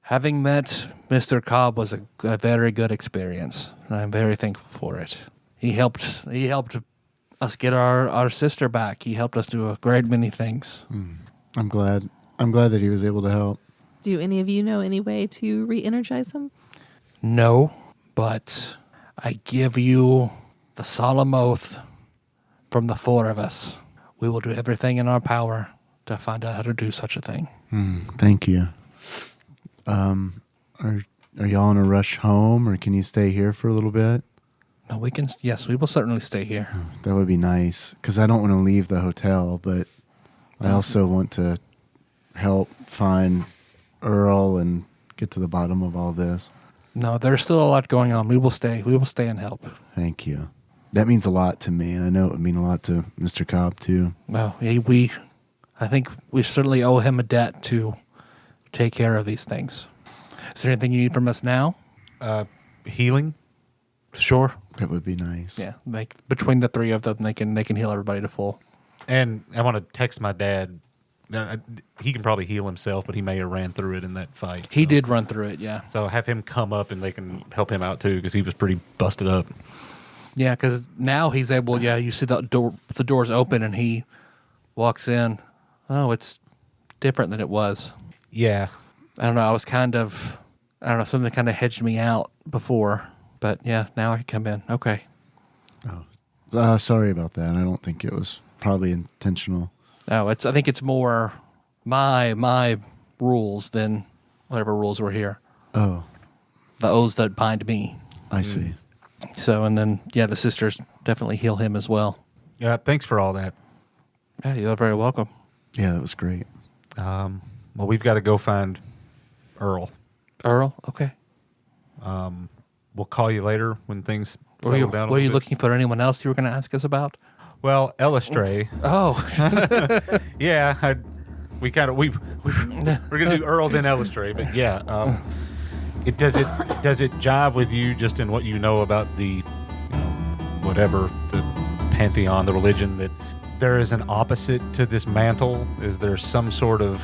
Having met Mr. Cobb was a very good experience. I'm very thankful for it. He helped us get our sister back. He helped us do a great many things. I'm glad that he was able to help. Do any of you know any way to re-energize him? No, but I give you the solemn oath from the four of us. We will do everything in our power to find out how to do such a thing. Thank you. Are y'all in a rush home, or can you stay here for a little bit? No, we can. Yes, we will certainly stay here. That would be nice, because I don't want to leave the hotel, but I also want to help find Earl and get to the bottom of all this. No, there's still a lot going on. We will stay. We will stay and help. Thank you. That means a lot to me, and I know it would mean a lot to Mr. Cobb, too. Well, I think we certainly owe him a debt to take care of these things. Is there anything you need from us now? Healing? Sure. That would be nice. Yeah, between the three of them, they can heal everybody to full. And I want to text my dad. He can probably heal himself, but he may have ran through it in that fight. He did run through it, yeah. So have him come up, and they can help him out, too, because he was pretty busted up. Yeah, because now he's able, you see the door's open, and he walks in. Oh, it's different than it was. Yeah. I don't know. Something kind of hedged me out before. But yeah, now I can come in. Okay. Oh, sorry about that. I don't think it was probably intentional. Oh, I think it's more my rules than whatever rules were here. Oh, The oaths that bind me. I see. So, and then, yeah, the sisters definitely heal him as well. Yeah, thanks for all that. Yeah, you're very welcome. Yeah, that was great. Well, we've got to go find Earl. Earl, okay. We'll call you later when things Were settle you, down a were you little bit. looking for anyone else you were going to ask us about? Well, Elistray. Oh, Yeah, we're gonna do Earl then Elistray, but yeah, does it jive with you just in what you know about the whatever the pantheon, the religion, that there is an opposite to this mantle? Is there some sort of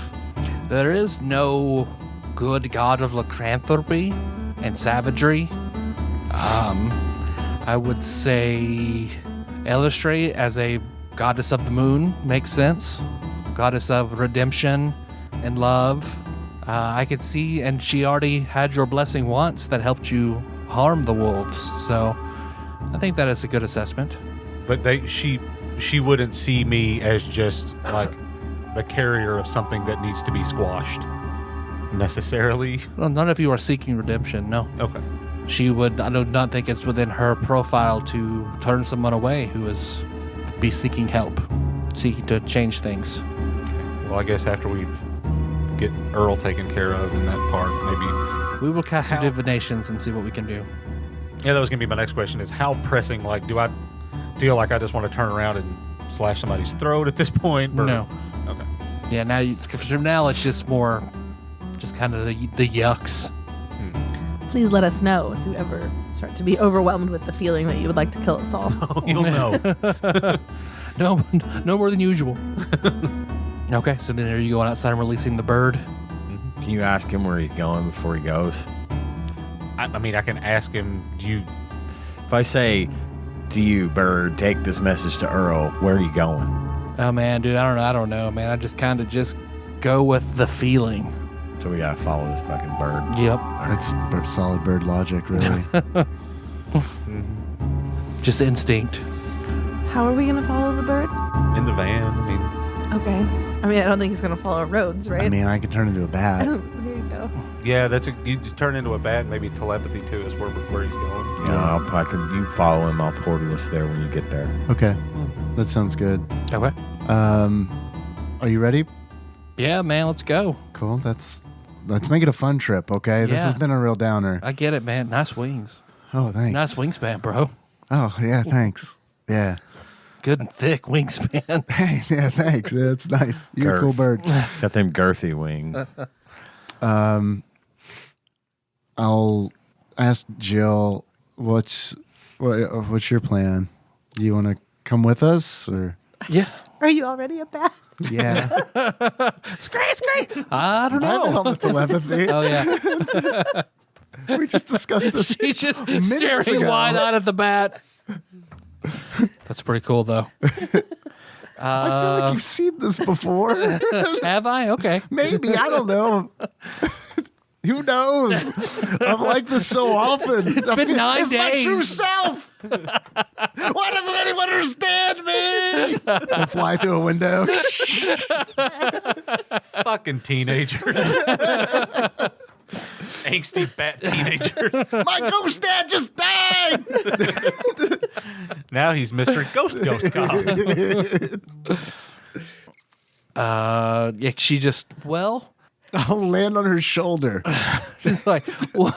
there is no good god of lycanthropy and savagery. I would say Elistray as a goddess of the moon makes sense. Goddess of redemption and love. I could see, and she already had your blessing once that helped you harm the wolves. So I think that is a good assessment. But she wouldn't see me as just like the carrier of something that needs to be squashed necessarily. Well, none of you are seeking redemption, no. Okay. She would, I do not think it's within her profile to turn someone away who is be seeking help, seeking to change things. Well, I guess after we get Earl taken care of in that part, maybe We will cast some divinations and see what we can do. Yeah, that was gonna be my next question: is how pressing? Like, do I feel like I just want to turn around and slash somebody's throat at this point? Or? No. Okay. Yeah, now it's just more, just kind of the yucks. Please let us know if you ever start to be overwhelmed with the feeling that you would like to kill us all. You'll know. No more than usual. Okay, so then are you going outside and releasing the bird? Can you ask him where he's going before he goes? I mean, I can ask him. Do you? If I say to you, bird, take this message to Earl, where are you going? Oh man, dude, I don't know, man. I just kind of just go with the feeling. So we gotta follow this fucking bird. Yep. That's solid bird logic, really. Just instinct. How are we going to follow the bird? In the van. I mean, Okay. I mean, I don't think he's going to follow roads, right? I mean, I could turn into a bat. There you go. yeah, you just turn into a bat. Maybe telepathy too is where he's going. Yeah, you can follow him. I'll portal us there when you get there. Okay, that sounds good. Okay. Are you ready? Yeah, man, let's go. Cool. Let's make it a fun trip. Okay. This Yeah. has been a real downer. I get it, man. Nice wings. Oh, thanks. Nice wingspan, bro. Oh, yeah. Thanks. Yeah. Good and thick wingspan. Hey, yeah. Thanks. Yeah, it's nice. You're a cool bird. Got them girthy wings. I'll ask Jill. What's your plan? Do you want to come with us, or? Yeah. Are you already a bat? Yeah. Scree. I don't I have know. the telepathy. Oh, yeah. We just discussed this. She's just minutes staring ago. wide-eyed at the bat. That's pretty cool, though. I feel like you've seen this before. Have I? Okay. Maybe. I don't know. Who knows? I'm like this so often. It's been 9 It's my days. true self. Why doesn't anyone understand me? I fly through a window. Fucking teenagers. Angsty bat teenagers. My ghost dad just died. Now he's Mr. Ghost Cop. Yeah, she just, well, I'll land on her shoulder. she's like, well,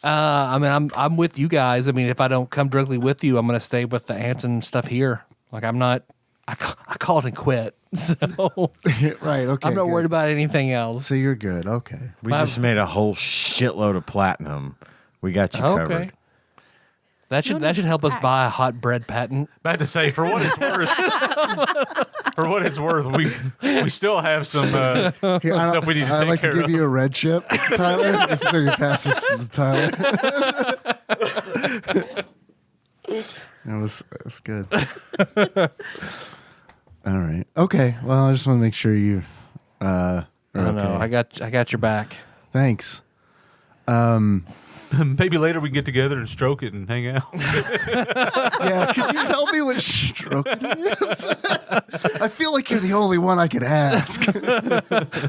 I mean, I'm with you guys. I mean, if I don't come directly with you, I'm going to stay with the ants and stuff here. Like, I'm not, I called and quit. So Right. Okay. I'm not good. worried about anything else. So you're good. Okay. We just made a whole shitload of platinum. We got you covered. Okay. That should help us buy a hot bread patent. About to say, for what it's worth, we still have some Here, stuff we need to I'd take like care to give of. you a red chip, Tyler. If you pass this to Tyler. That was good. All right. Okay. Well, I just want to make sure you. Are I don't know. okay. I got your back. Thanks. Maybe later we can get together and stroke it and hang out. Yeah. Could you tell me what stroke it is? I feel like you're the only one I could ask.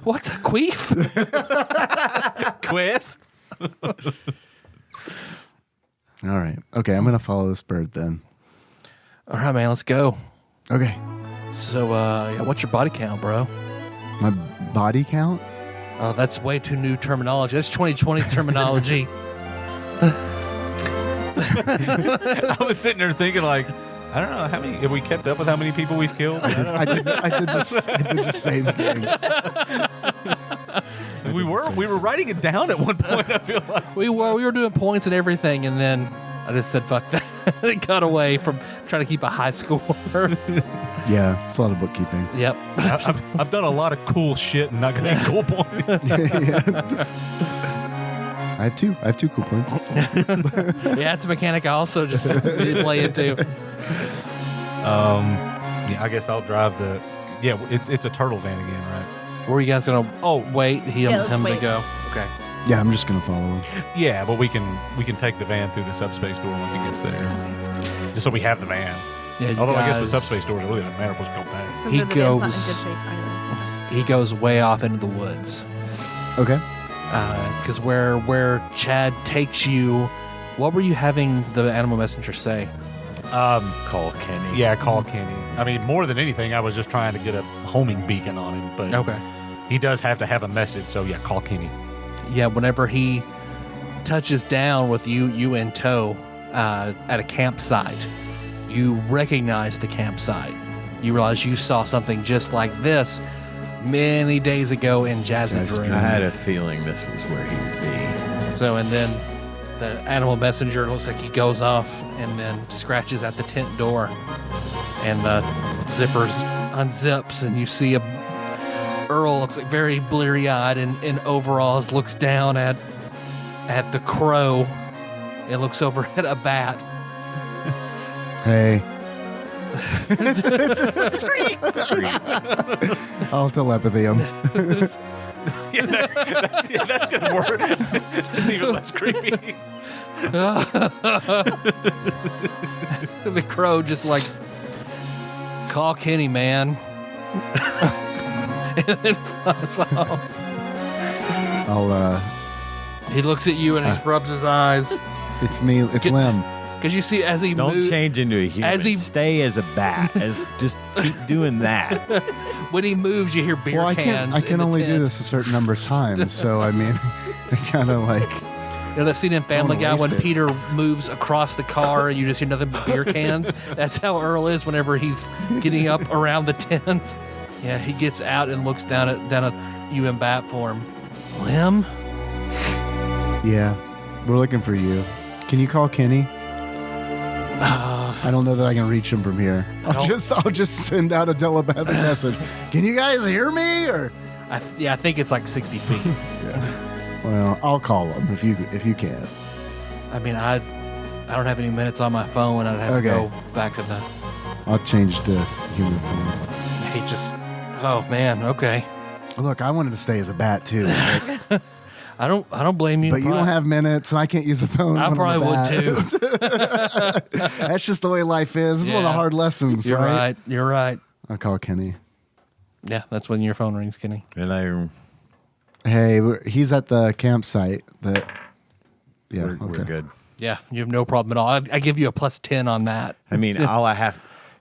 What's a queef? Quest. All right. Okay, I'm gonna follow this bird then. All right, man, let's go. Okay. So, yeah, what's your body count, bro? My body count? Oh, that's way too new terminology. That's 2020's terminology. I was sitting there thinking, like, I don't know how many. Have we kept up with how many people we've killed? I did the same thing. We were writing it down at one point. I feel like We were doing points and everything, and then I just said fuck that. It got away from trying to keep a high score. Yeah, it's a lot of bookkeeping. Yep. I've done a lot of cool shit and not getting cool points. I have two cool points. Yeah, it's a mechanic I also just play into. Yeah, I guess I'll drive the. Yeah, it's a turtle van again, right? Where are you guys gonna? Oh, wait, let's him wait. to go. Okay. Yeah, I'm just gonna follow him. Yeah, but we can take the van through the subspace door once it gets there, just so we have the van. Yeah. you Although I guess guys- the subspace doors, it really doesn't matter if we go back. He The van's not in good goes- shape either. He goes way off into the woods. Okay. Because where Chad takes you, what were you having the animal messenger say? Call Kenny. Yeah, call Kenny. I mean, more than anything, I was just trying to get a homing beacon on him, but Okay. he does have to have a message. So yeah, call Kenny. Yeah, whenever he touches down with you in tow at a campsite, you recognize the campsite. You realize you saw something just like this many days ago in Jazz's room. I had a feeling this was where he would be. So, and then the animal messenger looks like he goes off and then scratches at the tent door, and the zippers unzips, and you see Earl looks like very bleary-eyed in overalls, looks down at the crow and looks over at a bat. Hey. I'll telepathy him. Yeah, that's gonna work. It's even less creepy. The crow just like, call Kenny, man. And then flies off. I'll He looks at you and he rubs his eyes. it's me, it's Lim. Because you see as he Don't moves, change into a human. as he- Stay as a bat. Just keep doing that. when he moves, you hear beer Well, I cans. can in the only do tent. this a certain number of times, so I mean, I kind of like. You know that scene in Family wanna Guy when waste it. Peter moves across the car and you just hear nothing but beer cans? That's how Earl is whenever he's getting up around the tent. Yeah, he gets out and looks down at you in bat form. Lim? Yeah, we're looking for you. Can you call Kenny? I don't know that I can reach him from here. I'll just send out a telepathic message. Can you guys hear me? Or I think it's like 60 feet. well, I'll call him if you can. I mean, I don't have any minutes on my phone. I'd have to Okay. go back to the. I'll change to human form. He just. Oh man. Okay. Look, I wanted to stay as a bat too, like, I don't blame you. but you don't have minutes, and I can't use a phone. I when I'm probably a would bat. too. That's just the way life is. This is one of Yeah. the hard lessons. You're right. You're right. I'll call Kenny. Yeah, that's when your phone rings, Kenny. And Hey, he's at the campsite. we're good. Yeah, you have no problem at all. I give you a +10 on that. I mean,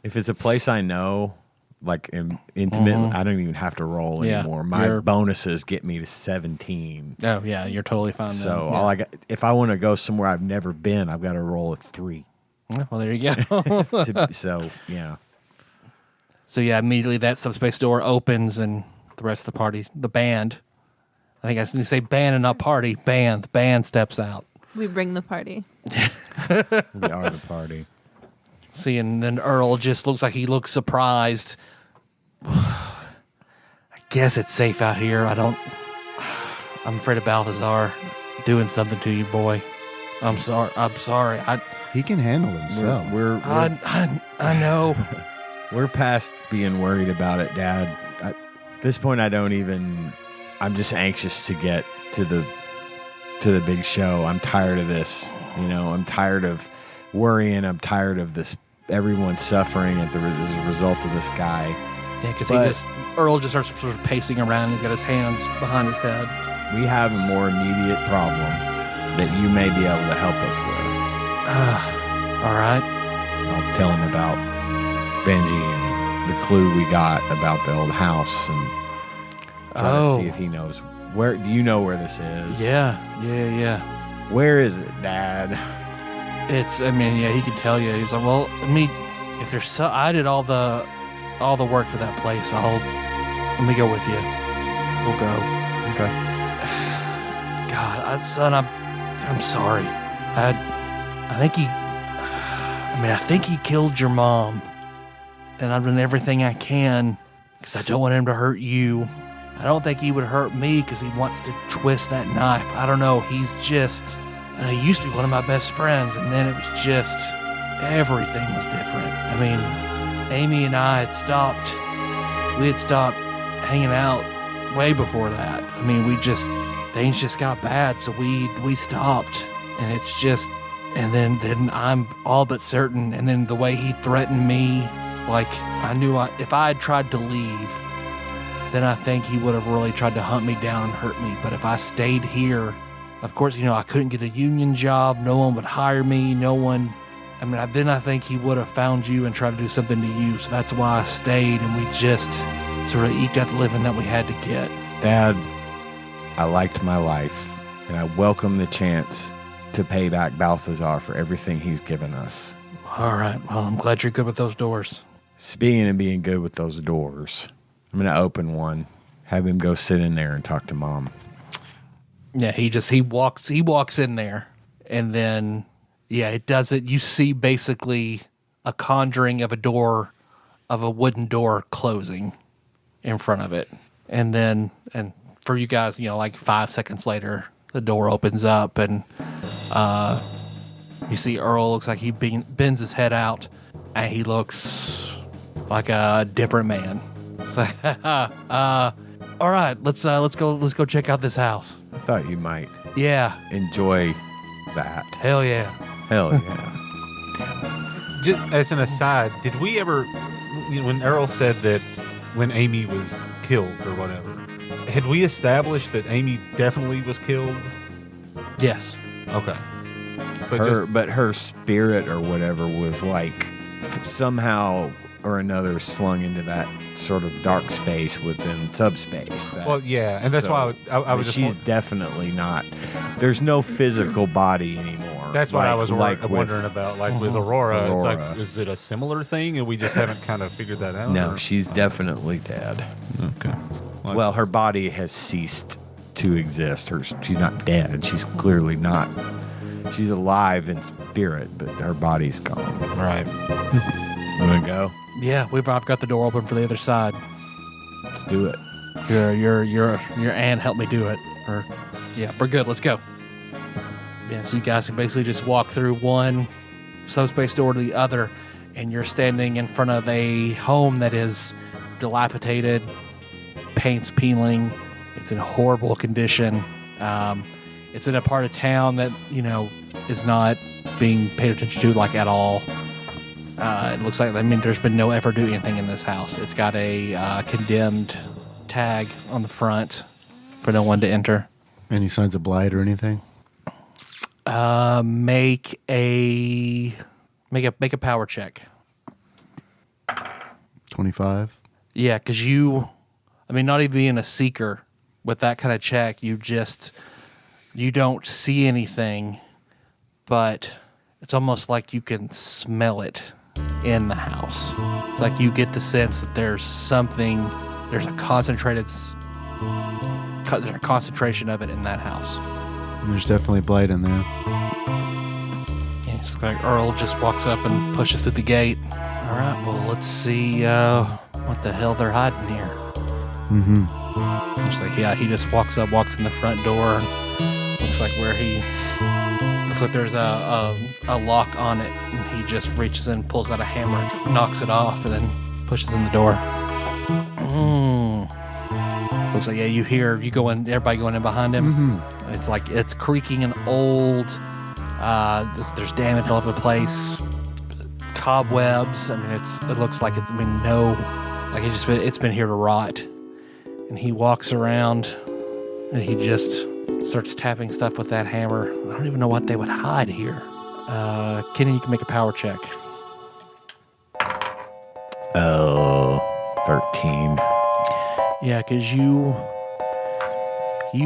if it's a place I know, like intimate, I don't even have to roll Yeah, anymore. My you're- bonuses get me to 17. Oh yeah, you're totally fine. So then. Yeah. all I got, if I want to go somewhere I've never been, I've got to roll a 3. Yeah, well, there you go. So yeah, So yeah, immediately that subspace door opens and the rest of the party, the band. I think I should say band and not party. Band. The band steps out. We bring the party. we are the party. See, and then Earl just looks like he looks surprised. I guess it's safe out here. I'm afraid of Balthazar doing something to you, boy. I'm sorry. He can handle himself. I know. We're past being worried about it, Dad. At this point, I'm just anxious to get to the big show. I'm tired of this. I'm tired of worrying. I'm tired of this. Everyone's suffering as a result of this guy. Yeah, because Earl just starts sort of pacing around. He's got his hands behind his head. We have a more immediate problem that you may be able to help us with. All right. I'll tell him about Benji and the clue we got about the old house and try to see if he knows. Where do you know where this is? Yeah. Where is it, Dad? He could tell you. He's like, well, if there's I did all the work for that place. Let me go with you. We'll go. Okay. God, son, I'm sorry. I think he killed your mom, and I've done everything I can because I don't want him to hurt you. I don't think he would hurt me because he wants to twist that knife. I don't know. He used to be one of my best friends, and then it was just everything was different. Amy and I had stopped hanging out way before that. Things just got bad, so we stopped, and it's just, and then I'm all but certain, and then the way he threatened me, like I knew if I had tried to leave, then I think he would have really tried to hunt me down and hurt me. But if I stayed here, of course, I couldn't get a union job. No one would hire me. No one. Then I think he would have found you and tried to do something to you. So that's why I stayed, and we just sort of eked out the living that we had to get. Dad, I liked my life, and I welcome the chance to pay back Balthazar for everything he's given us. All right. Well, I'm glad you're good with those doors. Speaking of being good with those doors, I'm going to open one, have him go sit in there and talk to Mom. Yeah, he walks in there, and then, yeah, it does it. You see basically a conjuring of a wooden door closing in front of it. And then, and for you guys, like 5 seconds later, the door opens up, and you see Earl looks like he bends his head out, and he looks like a different man. It's like, all right, let's go check out this house. I thought you might enjoy that. Hell yeah. Hell yeah. Just as an aside, did we ever, when Earl said that when Amy was killed or whatever, had we established that Amy definitely was killed? Yes. Okay. But her spirit or whatever was like somehow or another slung into that sort of dark space within subspace. And that's why I was just... She's definitely not... There's no physical body anymore. That's what I was wondering about. Like with Aurora, it's like, is it a similar thing and we just haven't kind of figured that out? No, she's definitely dead. Okay. Well, her body has ceased to exist. She's not dead. She's clearly not. She's alive in spirit, but her body's gone. Right. You want to go? Yeah, I've got the door open for the other side. Let's do it. Your aunt helped me do it. We're good. Let's go. Yeah, so you guys can basically just walk through one subspace door to the other, and you're standing in front of a home that is dilapidated, paint's peeling, it's in horrible condition. It's in a part of town that, is not being paid attention to like at all. It looks like, there's been no effort to do anything in this house. It's got a condemned tag on the front for no one to enter. Any signs of blight or anything? Make a power check. 25. Yeah, because not even being a seeker with that kind of check, you don't see anything, but it's almost like you can smell it in the house. It's like you get the sense that there's a concentration of it in that house. There's definitely blight in there. And it's like Earl just walks up and pushes through the gate. All right, well, let's see what the hell they're hiding here. Mm-hmm. It's like, yeah, he just walks in the front door. Looks like there's a lock on it, and he just reaches in, pulls out a hammer, and knocks it off, and then pushes in the door. Looks like, yeah, you go in, everybody going in behind him. Mm-hmm. It's like, it's creaking and old. There's damage all over the place. Cobwebs. It looks like it's been here to rot. And he walks around And he just starts tapping stuff with that hammer. I don't even know what they would hide here. Kenny, you can make a power check. Oh, 13. Yeah, because you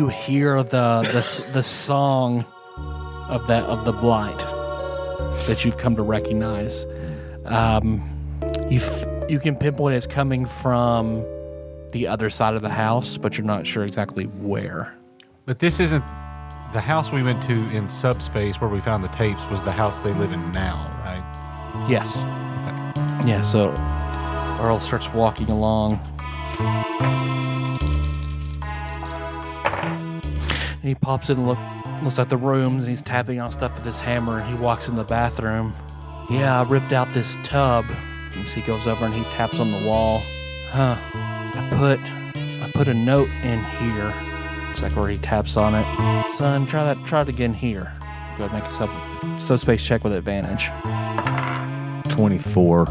hear the song of the blight that you've come to recognize. You can pinpoint it's coming from the other side of the house, but you're not sure exactly where. But this isn't the house we went to in subspace where we found the tapes. Was the house they live in now, right? Yes. Yeah. So Earl starts walking along. And he pops in and looks at the rooms, and he's tapping on stuff with his hammer. He walks in the bathroom. Yeah, I ripped out this tub. And so he goes over and he taps on the wall. Huh. I put a note in here. Looks like where he taps on it. Son, try it again here. Go ahead and make a subspace check with advantage. 24.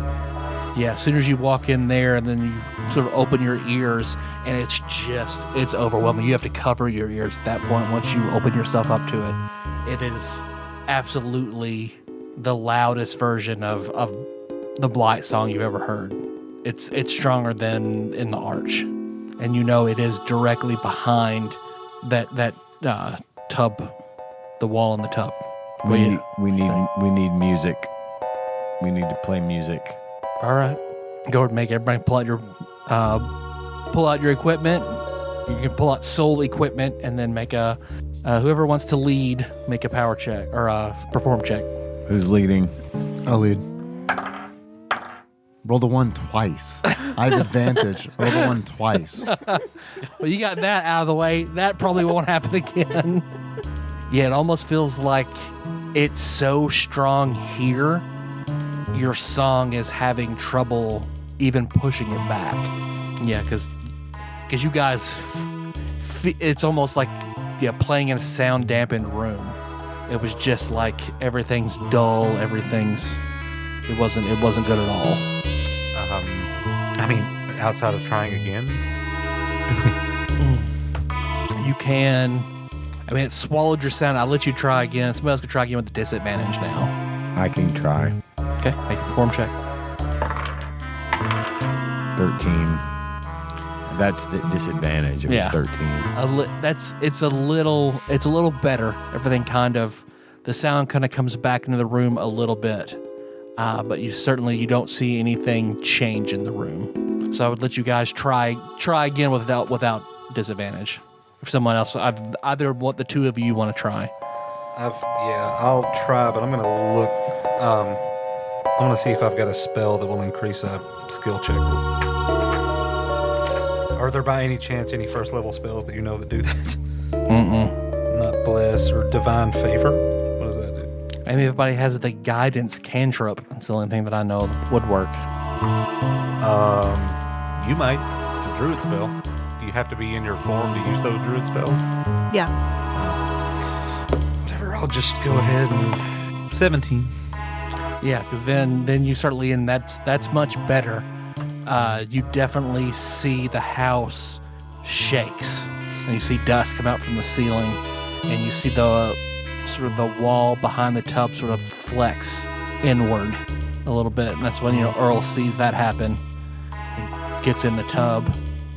Yeah, as soon as you walk in there and then you sort of open your ears, and it's overwhelming. You have to cover your ears at that point once you open yourself up to it. It is absolutely the loudest version of the Blight song you've ever heard. It's stronger than in the Arch. And you know it is directly behind that tub, the wall in the tub. We need music. We need to play music. All right. Go ahead and make everybody pull out your equipment. You can pull out soul equipment and then make whoever wants to lead, make a power check or a perform check. Who's leading? I'll lead. Roll the 1 twice. I have advantage. Roll the 1 twice. Well, you got that out of the way. That probably won't happen again. Yeah, it almost feels like it's so strong here. Your song is having trouble even pushing it back. Yeah, because you guys, it's almost like playing in a sound dampened room. It was just like everything's dull. It wasn't good at all. I mean, outside of trying again, you can. I mean, it swallowed your sound. I'll let you try again. Somebody else can try again with the disadvantage now. I can try. Okay, make a perform check. 13. That's the disadvantage. It was 13. It's a little better. Everything the sound kind of comes back into the room a little bit. But you don't see anything change in the room. So I would let you guys try again without disadvantage. If someone else, either what the two of you want to try. I'll try, but I'm going to look. I'm going to see if I've got a spell that will increase a skill check. Are there by any chance any first level spells that you know that do that? Not bless or divine favor? What does that do? Maybe everybody has the guidance cantrip. That's the only thing that I know would work. You might. It's a druid spell. Do you have to be in your form to use those druid spells? Yeah. Whatever, I'll just go ahead and 17. Yeah, because then you start leading. That's much better. You definitely see the house shakes, and you see dust come out from the ceiling, and you see the sort of the wall behind the tub sort of flex inward a little bit, and that's when Earl sees that happen. He gets in the tub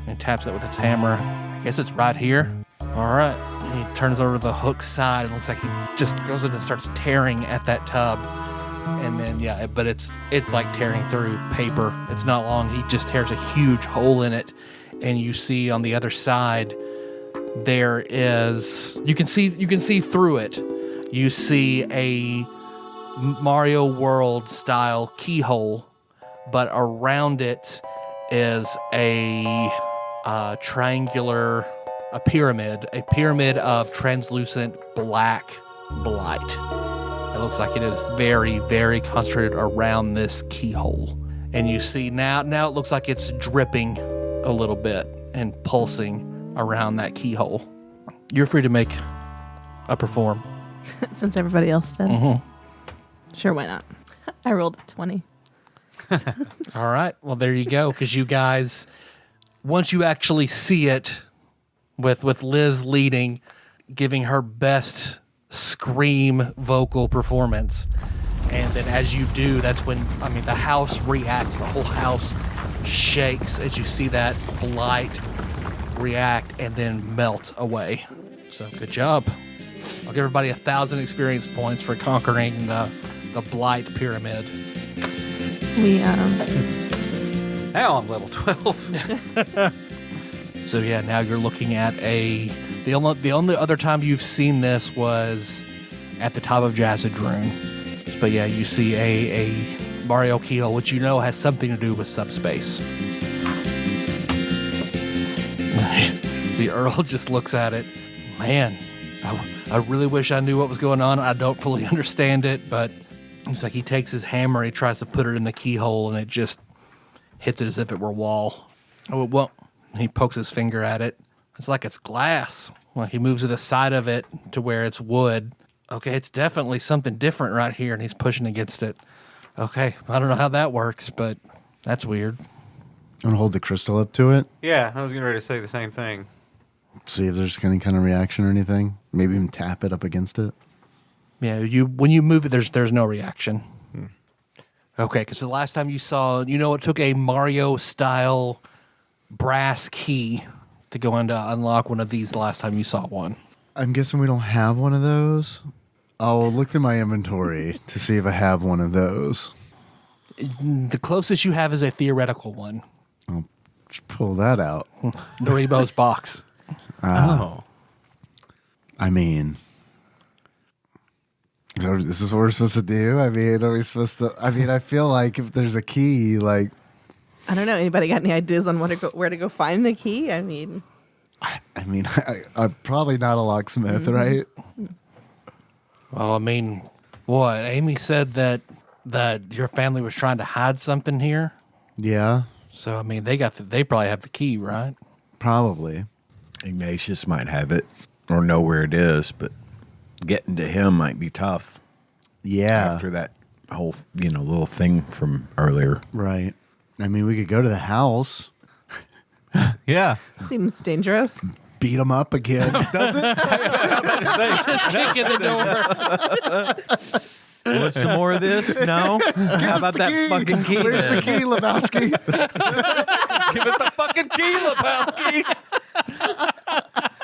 and taps it with its hammer. I guess it's right here. All right. And he turns over to the hook side, and looks like he just goes in and starts tearing at that tub. And then, but it's like tearing through paper. It's not long. He just tears a huge hole in it. And you see on the other side, there is, you can see through it. You see a Mario World style keyhole, but around it is a pyramid of translucent black blight. It looks like it is very, very concentrated around this keyhole. And you see now it looks like it's dripping a little bit and pulsing around that keyhole. You're free to make a perform. Since everybody else did. Mm-hmm. Sure, why not? I rolled a 20. All right. Well, there you go. Because you guys, once you actually see it, with Liz leading, giving her best scream vocal performance. And then as you do, that's when, the house reacts. The whole house shakes as you see that blight react and then melt away. So good job. I'll give everybody 1,000 experience points for conquering the blight pyramid. Now I'm level 12. So yeah, now you're looking at the only other time you've seen this was at the top of Jazzadrune. But yeah, you see a Mario keyhole, which you know has something to do with subspace. The Earl just looks at it. Man, I really wish I knew what was going on. I don't fully understand it, but it's like he takes his hammer, he tries to put it in the keyhole, and it just hits it as if it were wall. Oh, well, he pokes his finger at it. It's like it's glass. Well, he moves to the side of it to where it's wood. Okay, it's definitely something different right here, and he's pushing against it. Okay, I don't know how that works, but that's weird. I'm going to hold the crystal up to it. Yeah, I was getting ready to say the same thing. See if there's any kind of reaction or anything. Maybe even tap it up against it. Yeah, when you move it, there's no reaction. Okay, because the last time you saw, it took a Mario-style brass key to go in to unlock one of these the last time you saw one. I'm guessing we don't have one of those. I'll look through my inventory to see if I have one of those. The closest you have is a theoretical one. I'll just pull that out. Norebo's box. Oh. I mean, this is what we're supposed to do? I mean, are we supposed to... I feel like if there's a key, like... I don't know. Anybody got any ideas on where to go find the key? I'm probably not a locksmith, right? Well, what? Amy said that your family was trying to hide something here. Yeah, So they probably have the key, right? probably. Ignatius might have it or know where it is, but getting to him might be tough Yeah, after that whole, little thing from earlier. right. I mean, we could go to the house, Yeah. Seems dangerous. beat them up again. Does it? Kick in the door. Want some more of this? No? How about that fucking key? Where's then? the key, Lebowski? Give us the fucking key, Lebowski.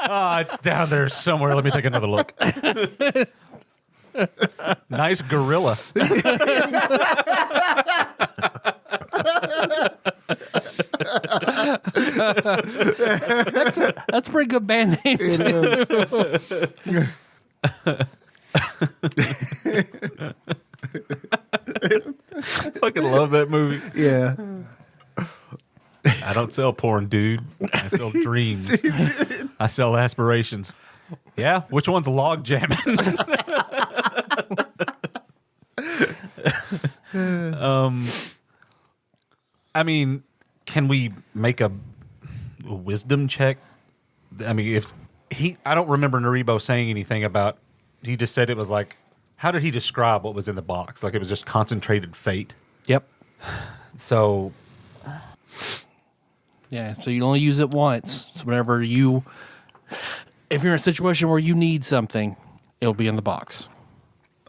Oh, it's down there somewhere. Let me take another look. Nice gorilla. That's a pretty good band name, too. Fucking love that movie. Yeah. I don't sell porn, dude. I sell dreams. I sell aspirations. Yeah? Which one's log jamming? Can we make a wisdom check? I don't remember Norebo saying anything about, he just said it was like, how did he describe what was in the box? Like it was just concentrated fate. Yep. So, Yeah, so you only use it once. So if you're in a situation where you need something, it'll be in the box.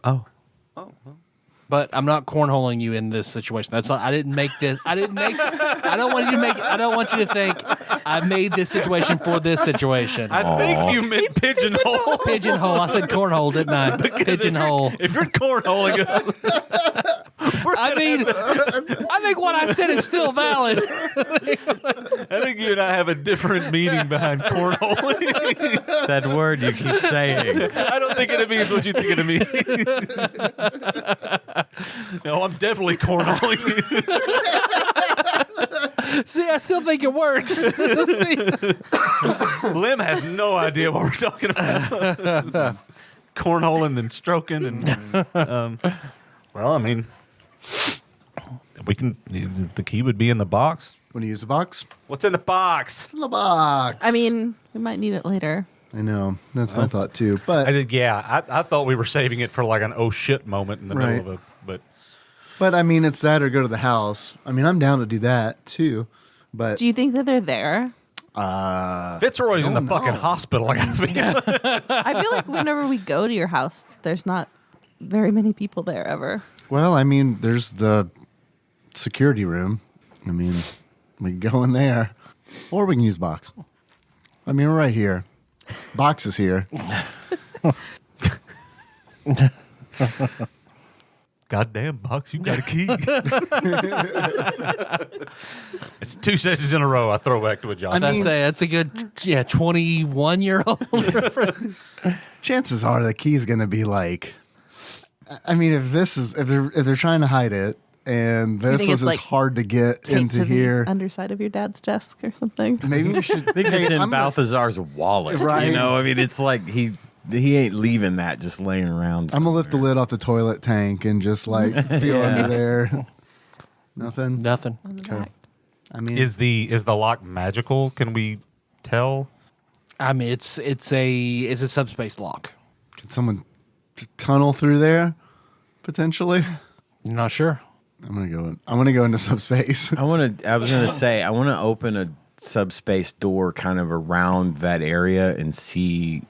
oh. But I'm not cornholing you in this situation. That's not, I didn't make this. I don't want you to think I made this situation for this situation. I think you meant pigeonhole. Pigeonhole. I said cornhole, didn't I? Pigeonhole. If you're cornholing us, I think what I said is still valid. I think you and I have a different meaning behind cornholing. That word you keep saying. I don't think it means what you think it means. No, I'm definitely cornholing you. See, I still think it works. Lim has no idea what we're talking about. Cornholing and stroking and we can. The key would be in the box. Want to use the box? What's in the box? It's in the box. We might need it later. I know. That's my thought too. But I thought we were saving it for like an oh shit moment in the Right. middle of it, But it's that or go to the house. I'm down to do that too. But Do you think that they're there? Fitzroy's in the fucking hospital. I feel like whenever we go to your house, there's not very many people there ever. Well, I mean, there's the security room. I mean, we can go in there. Or we can use box. I mean, we're right here. Box is here. Goddamn box, you got a key. It's 2 sessions in a row. I throw back to a job. I say that's a good 21-year-old reference. Chances are the key's going to be like, I mean, if they're trying to hide it, and this was like hard to get into here, the underside of your dad's desk or something. maybe we should. I think it's in Balthazar's wallet. Right. You know, I mean, it's like he ain't leaving that just laying around. I'm gonna lift the lid off the toilet tank and just like feel under there. Nothing. Nothing. Okay. I mean, Is the lock magical? Can we tell? I mean, it's a subspace lock. could someone tunnel through there potentially? Not sure. I'm gonna go into subspace. I want to open a subspace door kind of around that area and see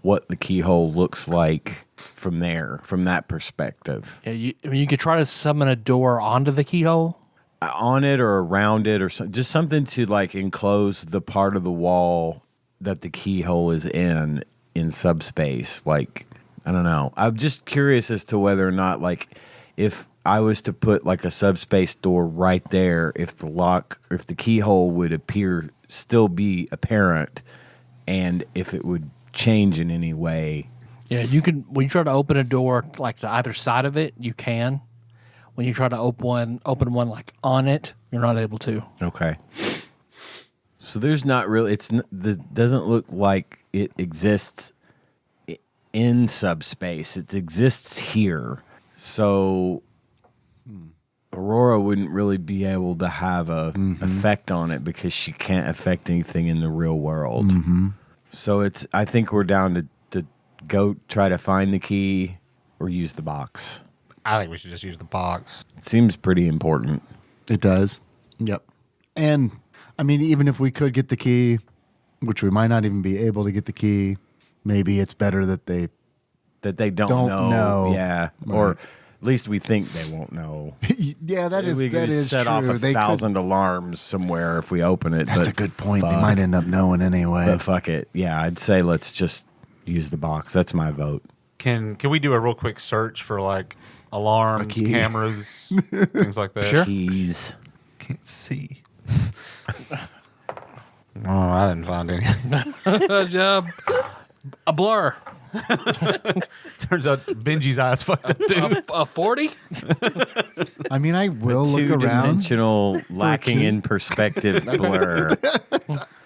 what the keyhole looks like from there, from that perspective. Yeah, you could try to summon a door onto the keyhole. On it or around it or just something to like enclose the part of the wall that the keyhole is in subspace. Like, I don't know. I'm just curious as to whether or not, like, if I was to put like a subspace door right there, if the keyhole would still be apparent, and if it would change in any way. Yeah, you can. When you try to open a door like to either side of it, you can. When you try to open one like on it, you're not able to. Okay. So there's not really. Doesn't look like it exists in subspace. It exists here. So Aurora wouldn't really be able to have a effect on it because she can't affect anything in the real world. Mm-hmm. So I think we're down to go try to find the key or use the box. I think we should just use the box. It seems pretty important. It does. Yep. And I mean, even if we could get the key, which we might not even be able to get the key, maybe it's better that they don't know. Yeah. Right. Or at least we think they won't know. Yeah, that is we could set true. off 1,000 alarms somewhere if we open it. That's a good point. They might end up knowing anyway. But fuck it. Yeah, I'd say let's just use the box. That's my vote. Can we do a real quick search for like alarms, cameras, things like that? Sure. Keys. Can't see. Oh, I didn't find any. A blur. Turns out Benji's eyes fucked up too. A 40? I mean, I will look around. Two-dimensional, lacking in perspective blur.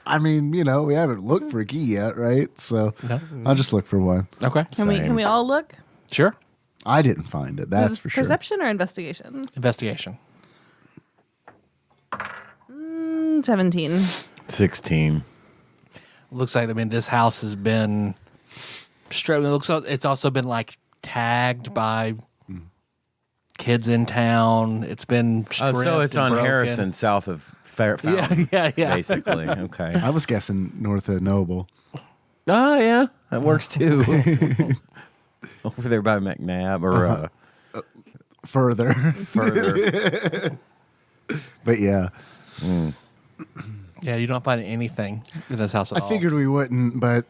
I mean, we haven't looked for a key yet, right? So I'll just look for one. Okay. Can we all look? Sure. I didn't find it. That's for sure. Perception or investigation? Investigation. 17. 16. Looks like, this house has been straight. It looks like it's also been like tagged by kids in town. It's been stripped so it's and on broken. Harrison, south of Fountain. Yeah. Basically. Okay. I was guessing north of Noble. Oh, yeah. That works too. Over there by McNabb or Further. But yeah. Yeah, you don't find anything in this house at all. I figured we wouldn't, but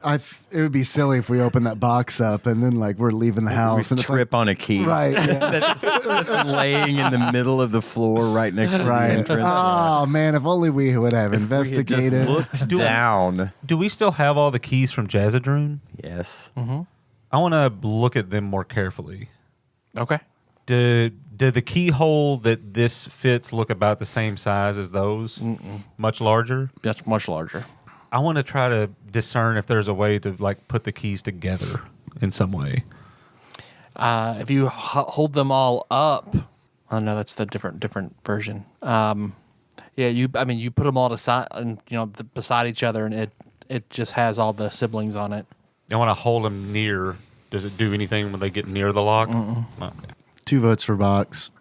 it would be silly if we opened that box up and then we're leaving the house we and trip on a key. Right. Yeah. that's laying in the middle of the floor right next to the entrance. Oh man, if only we would have If investigated. we had just looked down. Do we still have all the keys from Jazzadroon? Yes. Mm-hmm. I want to look at them more carefully. Okay. Do the keyhole that this fits look about the same size as those? Mm-mm. Much larger? That's much larger. I want to try to discern if there's a way to put the keys together in some way. If you hold them all up, oh no, that's the different version. You put them all aside and beside each other, and it just has all the siblings on it. I want to hold them near. Does it do anything when they get near the lock? No. 2 votes for box.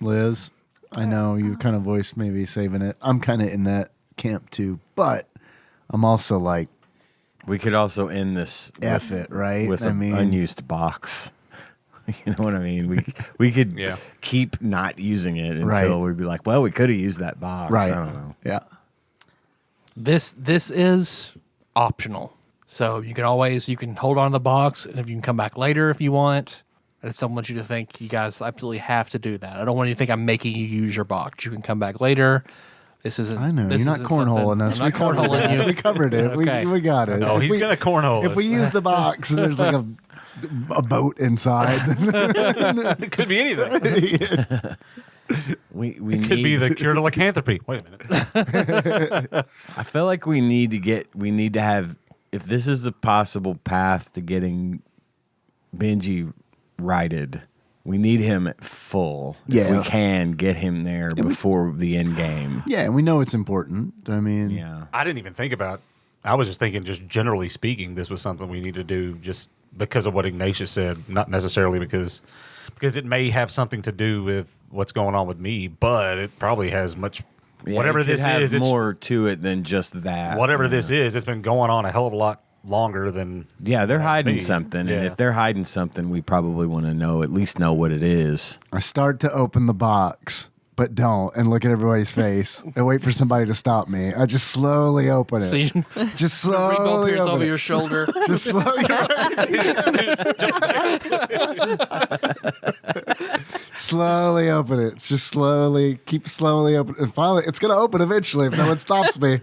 Liz, I know you kind of voiced maybe saving it. I'm kind of in that camp too, but I'm also like, We could also end this F it, right? with I an mean- unused box. You know what I mean? We could Yeah. keep not using it until Right. we'd be like, well, we could have used that box. right. I don't know. Yeah. This is optional. So you can hold on to the box, and if you can come back later if you want. I just don't want you to think you guys absolutely have to do that. I don't want you to think I'm making you use your box. You can come back later. This isn't. I know. This You're not isn't cornholing something- us. I'm not cornholing you. We covered it. Okay. We got it. No, If he's we- going to cornhole If we use the box and there's like a boat inside, It could be anything. We It need, could be the cure to lycanthropy. Wait a minute. I feel like we need to have, if this is the possible path to getting Benji righted, we need him at full. If Yeah. we can get him there before the end game. yeah, and we know it's important. I mean, Yeah. I didn't even think about. I was just thinking, just generally speaking, this was something we need to do just because of what Ignatius said, not necessarily because it may have something to do with what's going on with me, but it probably has much. Yeah, whatever it could this have is, it's, more to it than just that. whatever this is, it's been going on a hell of a lot longer than. Yeah, they're hiding me. something, Yeah. and if they're hiding something, we probably want to at least know what it is. I start to open the box, but don't, and look at everybody's face and wait for somebody to stop me. I just slowly open it. So you Just Rebo slowly peers open over it. your shoulder. Just slowly. Slowly open it. It's just slowly, keep slowly open. And finally, it's going to open eventually if no one stops me.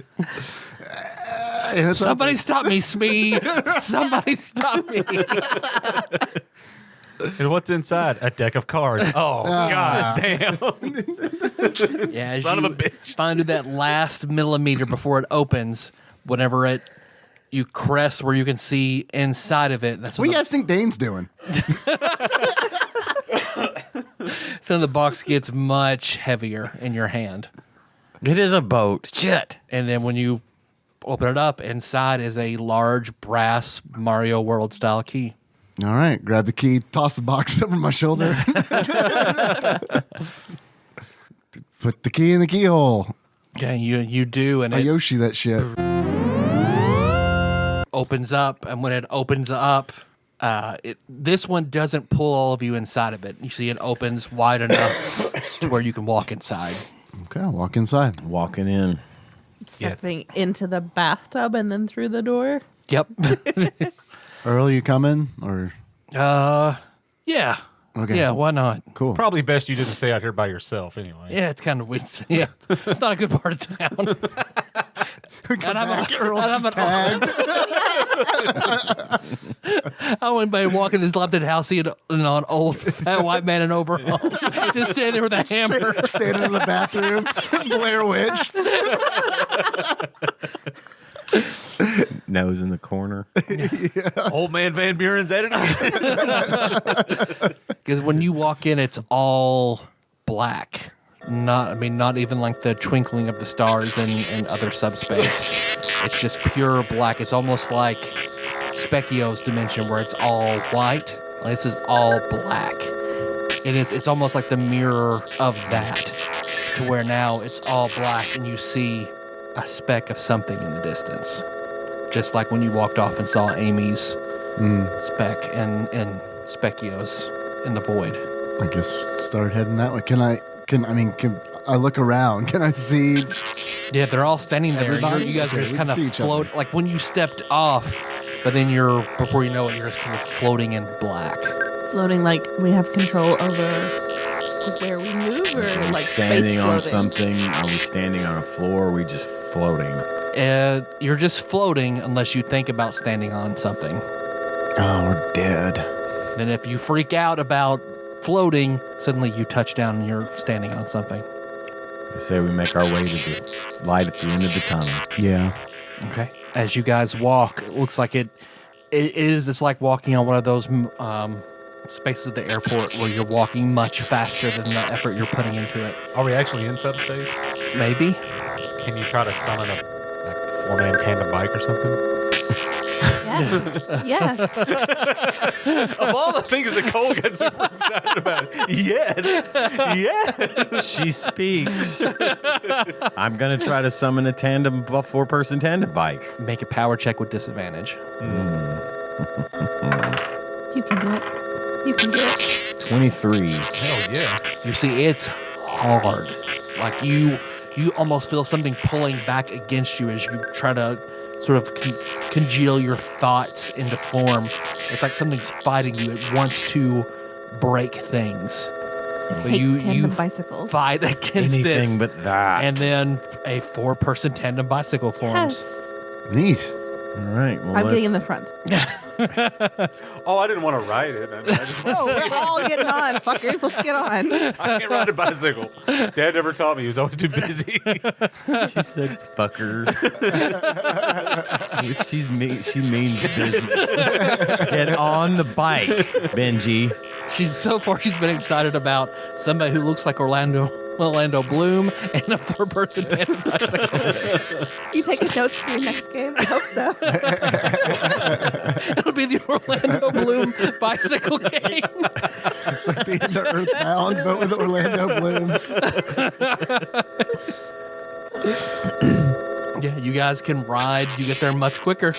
And it's Somebody open. stop me, Smee. Somebody stop me. And what's inside? A deck of cards. Oh, god damn! Yeah, as Son of you a bitch. Find that last millimeter before it opens. Whenever you crest where you can see inside of it. That's What when do you guys think Dane's doing? so the box gets much heavier in your hand. It is a boat. Shit. And then when you open it up, inside is a large brass Mario World style key. All right, grab the key, toss the box over my shoulder. Put the key in the keyhole. Okay, you do, and I it Yoshi that shit. opens up. And when it opens up, this one doesn't pull all of you inside of it. You see, it opens wide enough to where you can walk inside. Okay, I'll walk inside. Walking in. Stepping into the bathtub and then through the door. Yep. Earl, you coming? Or Yeah. Okay. Yeah. Why not? cool. Probably best you didn't stay out here by yourself anyway. Yeah, it's kind of weird. Yeah, it's not a good part of town. And I'm Earl's just tagged. I went by walking this dilapidated house, seeing an old fat white man in overalls, just standing there with a hammer. Standing in the bathroom, Blair Witch. Nose in the corner. Old man Van Buren's editing. Because when you walk in, it's all black. Not even like the twinkling of the stars in other subspace. It's just pure black. It's almost like Specchio's dimension, where it's all white. This is all black. It's almost like the mirror of that, to where now it's all black, and you see a speck of something in the distance, just like when you walked off and saw Amy's speck and Specchio's in the void. I guess start heading that way. Can I look around? Can I see? Yeah, they're all standing there. Everybody? You guys Okay, are just we kind can of see each other. float, like when you stepped off, but then before you know it, you're just kind of floating in black. Floating like we have control over where we move, or Are we like standing space on floating. something? Are we standing on a floor? Or are we just floating? You're just floating unless you think about standing on something. Oh, we're dead. Then if you freak out about floating, suddenly you touch down and you're standing on something. I say we make our way to the light at the end of the tunnel. Yeah. Okay. As you guys walk, it looks like it's like walking on one of those spaces at the airport where you're walking much faster than the effort you're putting into it. Are we actually in subspace? Maybe. Can you try to summon a four-man tandem bike or something? Yes. Yes. Of all the things Nicole gets super excited about, yes, yes. She speaks. I'm gonna try to summon a tandem 4-person tandem bike. Make a power check with disadvantage. You can do it. You can do it. 23. Hell yeah. You see, it's hard. Like you almost feel something pulling back against you as you try to sort of congeal your thoughts into form. It's like something's fighting you. It wants to break things. It But hates tandem bicycles. fight against Anything it. but that. And then a 4-person tandem bicycle forms. Yes. Neat. All right. Well, I'm getting in let's- the front. Oh, I didn't want to ride it. I mean, I just Oh, we're all getting on, fuckers. Let's get on. I can't ride a bicycle. Dad never taught me. He was always too busy. She said fuckers. She means business. Get on the bike, Benji. She's been excited about somebody who looks like Orlando Bloom and a 4-person tandem bicycle. You taking notes for your next game? I hope so. It'll be the Orlando Bloom bicycle game. It's like the end of Earthbound, but with Orlando Bloom. Yeah, you guys can ride. You get there much quicker.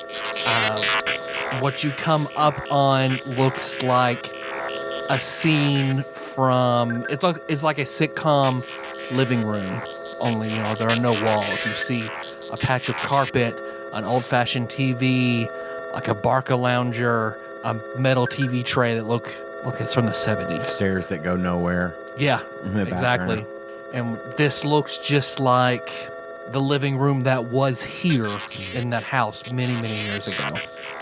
What you come up on looks like a scene from it's like a sitcom living room. Only there are no walls. You see a patch of carpet, an old-fashioned TV, like a Barca lounger, a metal TV tray that look it's from the 70s. Stairs that go nowhere. Yeah, In the exactly. And this looks just like the living room that was here in that house many, many years ago.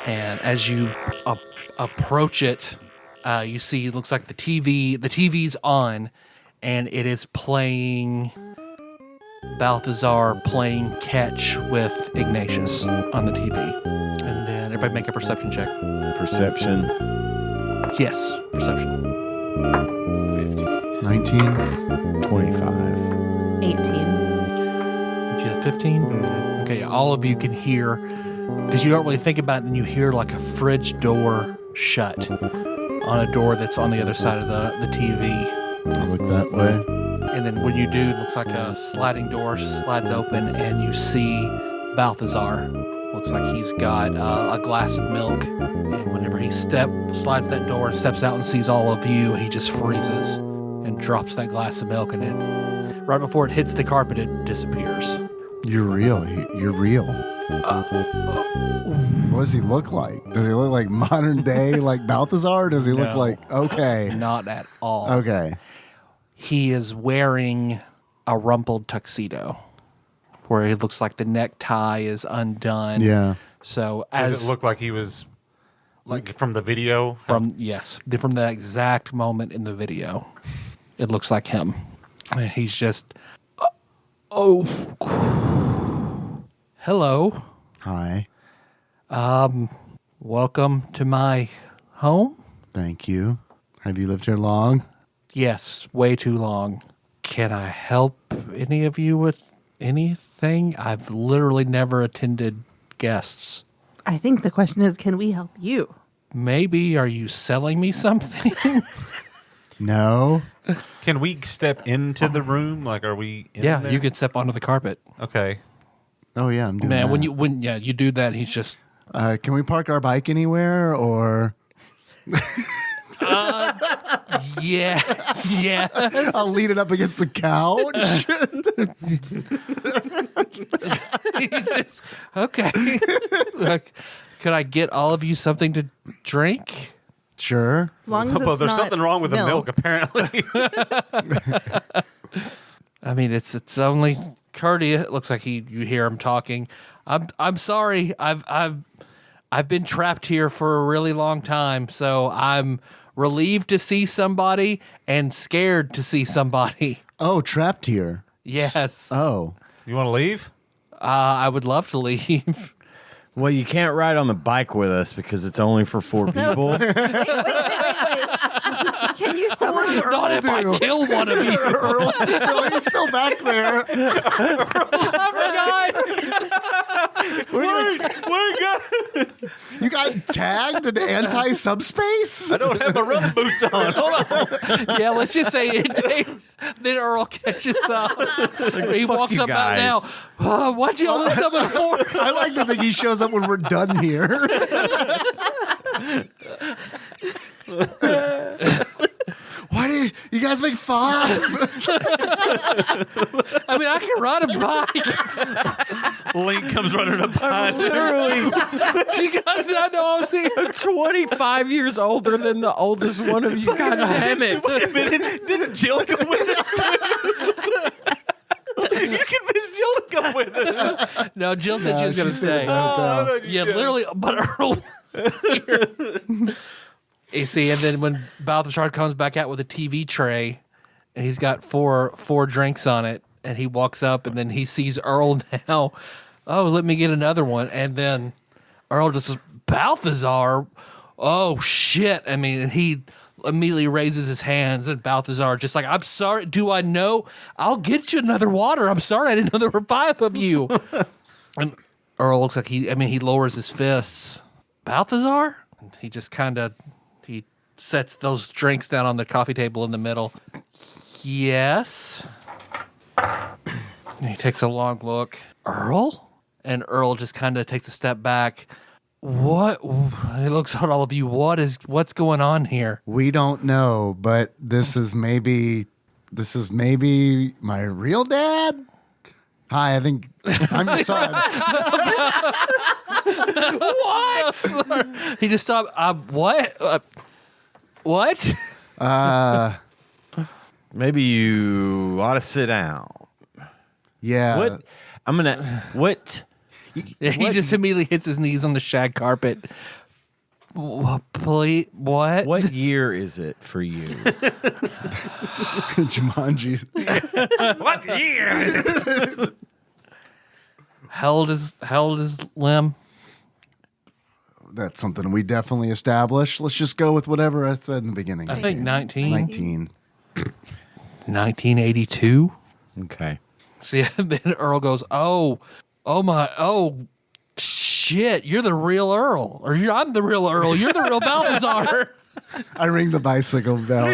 And as you approach it, you see it looks like the TV's on, and it is playing Balthazar playing catch with Ignatius on the TV. And then everybody make a perception check. Perception. Yes, perception. 19. 25. 18. Did you have 15? Okay, all of you can hear, because you don't really think about it, then you hear like a fridge door shut on a door that's on the other side of the TV. I look that way. And then when you do, it looks like a sliding door slides open, and you see Balthazar. Looks like he's got a glass of milk. And whenever he slides that door and steps out and sees all of you, he just freezes and drops that glass of milk. And it, right before it hits the carpet, it disappears. You're real. You're real. What does he look like? Does he look like modern day, like Balthazar? Or does he look No. like, okay. Not at all. Okay. He is wearing a rumpled tuxedo where it looks like the necktie is undone. Yeah. So Does it look like he was like from the video? from that exact moment in the video, it looks like him. And he's just hello. Hi. Welcome to my home. Thank you. Have you lived here long? Yes, way too long. Can I help any of you with anything? I've literally never attended guests. I think the question is, can we help you? Maybe, are you selling me something? No. Can we step into the room? Like, are we in Yeah, there? you can step onto the carpet. Okay. Oh, yeah, I'm doing Man, that. when you do that, he's just Can we park our bike anywhere, or yeah. I'll lean it up against the couch? He's just okay. Like, could I get all of you something to drink? Sure. As long as it's But there's not something wrong with the milk, apparently. I mean, it's only courteous. It looks like you hear him talking. I'm sorry. I've been trapped here for a really long time, so I'm relieved to see somebody and scared to see somebody. Oh, trapped here. Yes. Oh. You want to leave? I would love to leave. Well, you can't ride on the bike with us because it's only for 4 people. Wait. Can you summon Not if I kill one of you. Earl's still back there. I forgot. Wait, guys! You got tagged in anti-subspace? I don't have my running boots on. Hold on. Yeah, let's just say it. Then Earl catches up. He walks you up out now. guys. Why'd you all this up before? I like to think he shows up when we're done here. Why do you guys make fun? I mean, I can ride a bike. Link comes running up behind. Literally You guys did not know I was here. 25 years older than the oldest one of you. God damn it. Wait a minute. Didn't Jill come with us too? You convinced Jill to come with us. No, Jill said she was going to stay. Yeah, literally, but Earl was here. You see, and then when Balthazar comes back out with a TV tray, and he's got four drinks on it, and he walks up, and then he sees Earl now. Oh, let me get another one. And then Earl just says, Balthazar? Oh, shit. I mean, and he immediately raises his hands, and Balthazar just like, I'm sorry. Do I know? I'll get you another water. I'm sorry. I didn't know there were 5 of you. And Earl looks like he lowers his fists. Balthazar? He just kind of... He sets those drinks down on the coffee table in the middle. Yes. And he takes a long look. Earl? And Earl just kind of takes a step back. What? He looks at all of you. What's going on here? We don't know, but this is maybe my real dad. Hi, I think I'm your son. What? He just stopped. What? What? Maybe you ought to sit down. Yeah. What? He just immediately hits his knees on the shag carpet. Please, what? What year is it for you? Jumanji. What year is it? How old is Lim? That's something we definitely established. Let's just go with whatever I said in the beginning. I think 19. 19. 1982. Okay. See, then Earl goes, oh shit, you're the real Earl. I'm the real Earl. You're the real Balthazar. I ring the bicycle bell.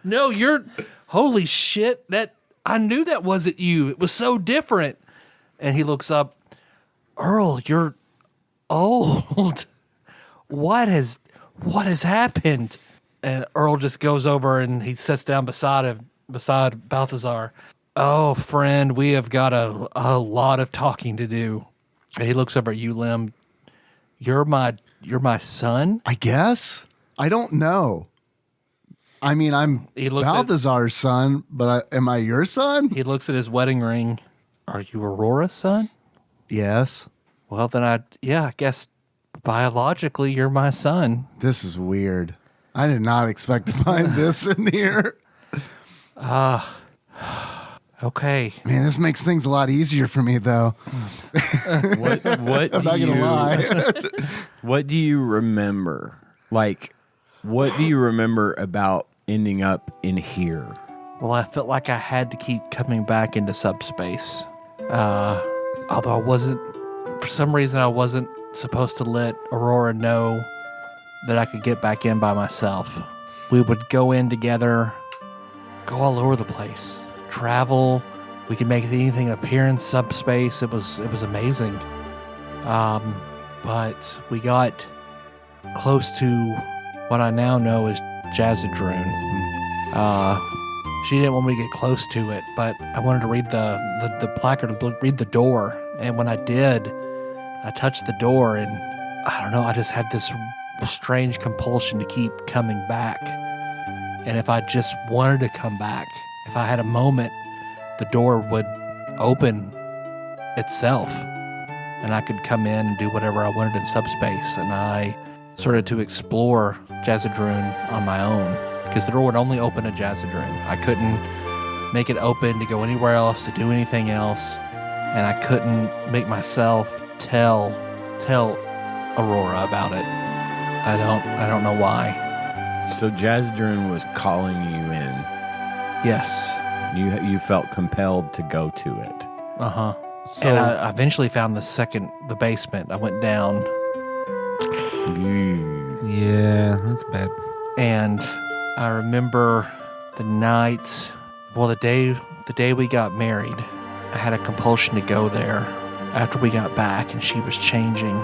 No, holy shit, I knew that wasn't you. It was so different. And he looks up, Earl, you're old. What has happened? And Earl just goes over and he sits down beside Balthazar. Oh, friend, we have got a lot of talking to do. And he looks over at you, Lim. You're my son? I guess. I don't know. I mean, I'm Balthazar's son, but am I your son? He looks at his wedding ring. Are you Aurora's son? Yes. Well, then I guess biologically you're my son. This is weird. I did not expect to find this in here. Okay. Man, this makes things a lot easier for me, though. What I'm not going to lie. What do you remember? Like, what do you remember about ending up in here? Well, I felt like I had to keep coming back into subspace. Although for some reason I wasn't supposed to let Aurora know that I could get back in by myself. We would go in together, go all over the place, travel. We could make anything appear in subspace. It was amazing. But we got close to what I now know as Jazzadroon. She didn't want me to get close to it, but I wanted to read the placard, read the door. And when I did, I touched the door, and I don't know, I just had this strange compulsion to keep coming back. And if I just wanted to come back, if I had a moment, the door would open itself, and I could come in and do whatever I wanted in subspace. And I started to explore Jazzadroon on my own, because the door would only open to Jazzadroon. I couldn't make it open to go anywhere else, to do anything else, and I couldn't make myself tell Aurora about it. I don't know why. So Jazzadroon was calling you in. Yes. You felt compelled to go to it. Uh-huh. So, And I eventually found the basement. I went down, yeah, that's bad. and I remember the day we got married, I had a compulsion to go there after we got back, and she was changing.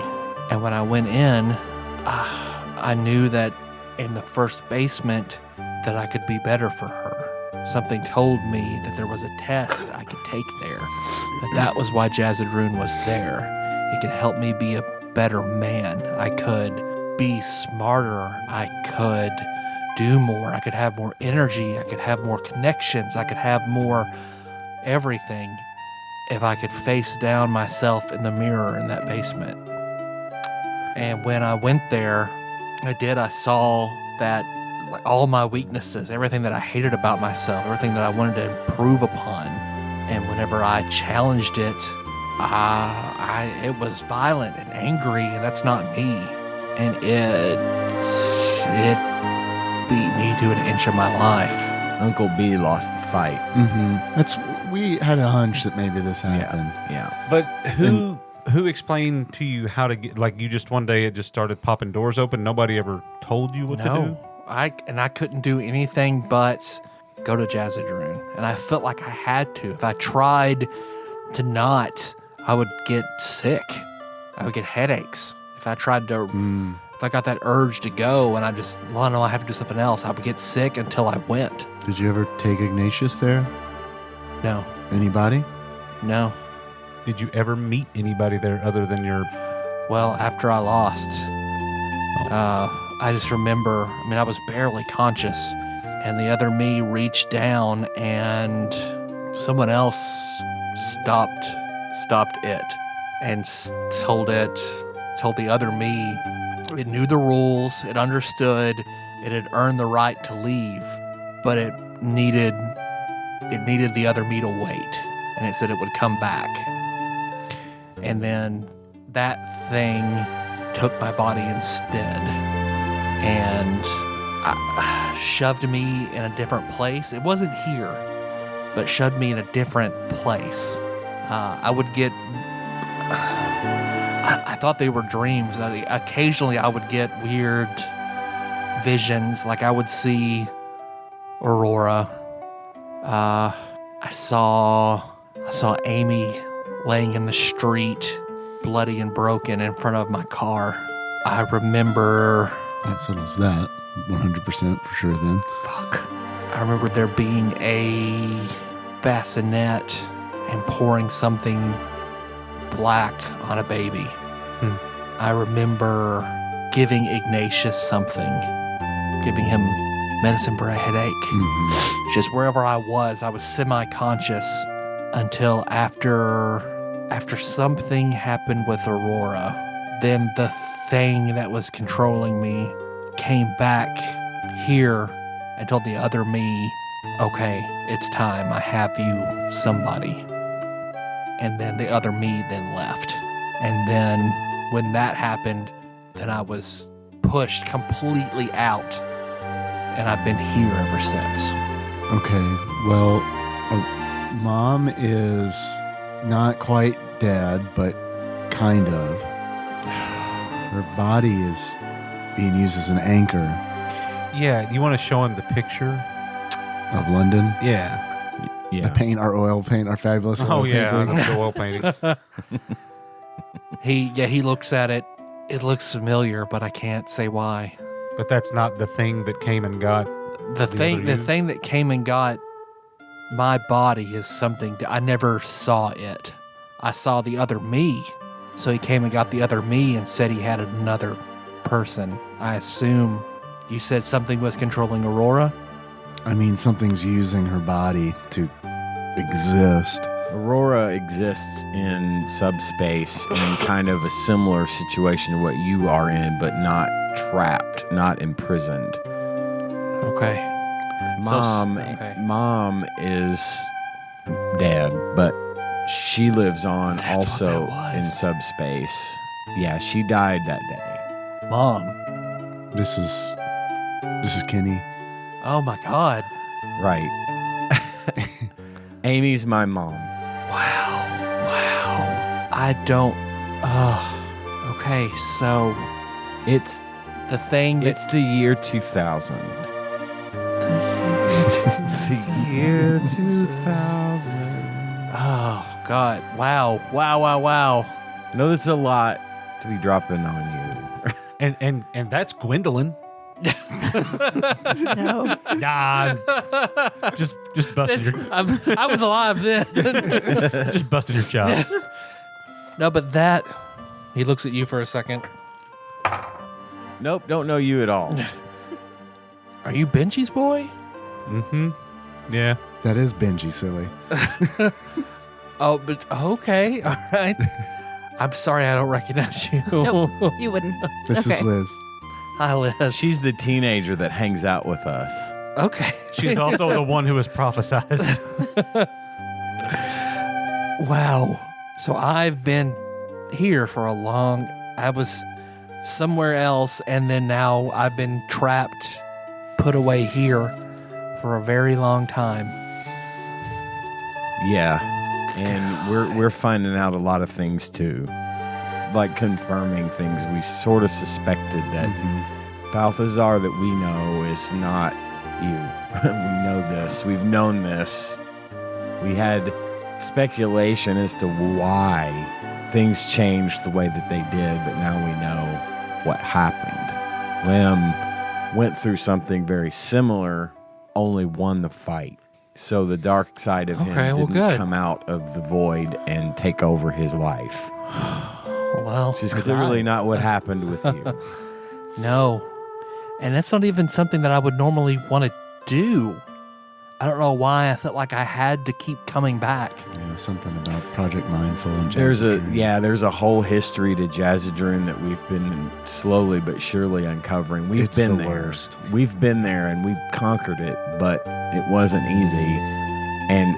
And when I went in, I knew that in the first basement that I could be better for her. Something told me that there was a test I could take there, that was why Jazzadroon was there. It could help me be a better man. I could be smarter. I could do more. I could have more energy. I could have more connections. I could have more everything if I could face down myself in the mirror in that basement. And when I went there, I saw that like all my weaknesses, everything that I hated about myself, everything that I wanted to improve upon. And whenever I challenged it, it was violent and angry, and that's not me. And it beat me to an inch of my life. Uncle B lost the fight. We had a hunch that maybe this happened. Yeah. But who explained to you how to get, like, you just one day it just started popping doors open? Nobody ever told you what to do? I couldn't do anything but go to Jazzadroon. And I felt like I had to. If I tried to not, I would get sick. I would get headaches. If I tried to, if I got that urge to go and I just, well, no, I have to do something else, I would get sick until I went. Did you ever take Ignatius there? No. Anybody? No. Did you ever meet anybody there other than your... Well, after I lost, I just remember, I was barely conscious, and the other me reached down and someone else stopped it and told the other me it knew the rules, it understood, it had earned the right to leave, but it needed the other me to wait, and it said it would come back. And then that thing took my body instead and shoved me in a different place. It wasn't here, but shoved me in a different place. I would get... I thought they were dreams. Occasionally I would get weird visions, like I would see Aurora. I saw Amy laying in the street, bloody and broken in front of my car. I remember... That settles that 100% for sure then. Fuck. I remember there being a bassinet and pouring something black on a baby. I remember giving Ignatius something, giving him medicine for a headache. Just wherever I was semi-conscious until after something happened with Aurora. Then the thing that was controlling me came back here and told the other me, okay, it's time, I have you, somebody. And then the other me then left. And then when that happened, then I was pushed completely out. And I've been here ever since. Okay, well, Mom is not quite dead, but kind of. Her body is being used as an anchor. Yeah, you want to show him the picture? Of London? Yeah. The paint, our oil paint, our fabulous oil painting. The oil painting. He looks at it. It looks familiar, but I can't say why. But that's not the thing that came and got the thing that came and got my body is something I never saw it. I saw the other me. So he came and got the other me and said he had another person. I assume you said something was controlling Aurora? I mean, something's using her body to exist. Aurora exists in subspace in kind of a similar situation to what you are in, but not trapped, not imprisoned. Okay. Mom is dead, but she lives on also in subspace. Yeah, she died that day. Mom. This is Kenny. Oh my God. Right. Amy's my mom. Wow. I don't. Oh, okay. So It's the thing that the year 2000. The year 2000. Oh God! Wow! I know this is a lot to be dropping on you. And that's Gwendolyn. No. Nah, just busting your I was alive then. just busting your chops. No, but that. He looks at you for a second. Nope, don't know you at all. Are you Benji's boy? Mm-hmm. Yeah. That is Benji, silly. Oh, but okay, all right. I'm sorry, I don't recognize you. Nope, you wouldn't. This is Liz. Hi, Liz. She's the teenager that hangs out with us. okay. She's also the one who has prophesized. Wow. So I've been here for a long. I was somewhere else, and then now I've been trapped, put away here for a very long time. Yeah, and we're finding out a lot of things too, like confirming things we sort of suspected that Balthazar that we know is not you. We know this. We've known this. We had speculation as to why things changed the way that they did, but now we know what happened. Lim went through something very similar, only won the fight. So the dark side of him didn't come out of the void and take over his life. Well, Which is clearly not what happened with you. no. And that's not even something that I would normally want to do. I don't know why I felt like I had to keep coming back. Yeah, something about Project Mindful and There's Jazzadroon. a whole history to Jazzadroon that we've been slowly but surely uncovering. We've It's been the there. worst. We've been there and we've conquered it, but it wasn't easy. And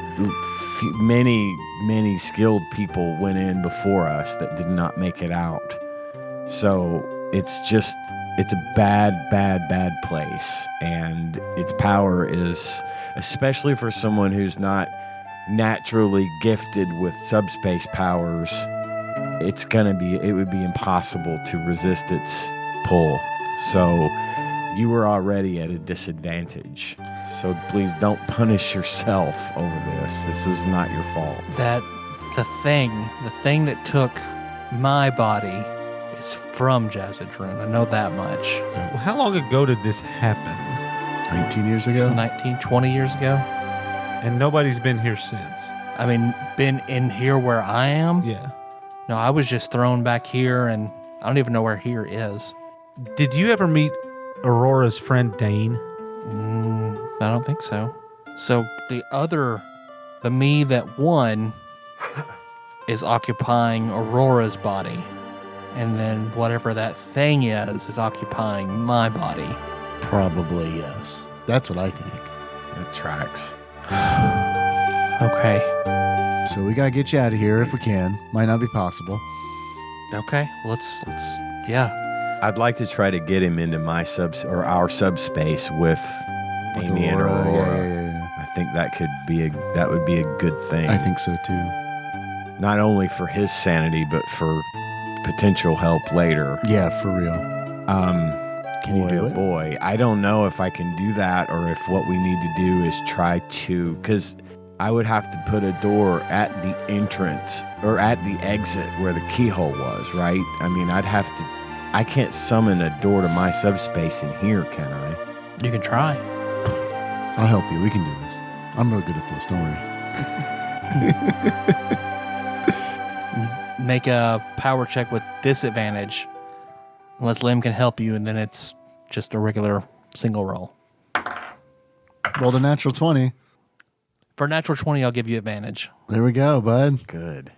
many skilled people went in before us that did not make it out. So it's a bad place. And its power is, especially for someone who's not naturally gifted with subspace powers, it would be impossible to resist its pull. So you were already at a disadvantage. So please don't punish yourself over this. This was not your fault. That the thing that took my body is from Jazzadroon. I know that much. Well, how long ago did this happen? 19 years ago? 20 years ago. And nobody's been here since. I mean, been in here where I am? Yeah. No, I was just thrown back here, and I don't even know where here is. Did you ever meet Aurora's friend Dane? I don't think so. So the me that won is occupying Aurora's body. And then whatever that thing is occupying my body. Probably, yes. That's what I think. It tracks. Okay. So we gotta get you out of here if we can. Might not be possible. Okay. Let's yeah. I'd like to try to get him into our subspace with Amy and Aurora. Yeah. I think that would be a good thing. I think so too. Not only for his sanity, but for potential help later. Yeah, for real. Can you do it? Boy, I don't know if I can do that or if what we need to do is try to, because I would have to put a door at the entrance or at the exit where the keyhole was, right? I mean, I can't summon a door to my subspace in here, can I? You can try. I'll help you. We can do this. I'm real good at this. Don't worry. Make a power check with disadvantage. Unless Lim can help you, and then it's just a regular single roll. Rolled a natural 20. For a natural 20, I'll give you advantage. There we go, bud. Good.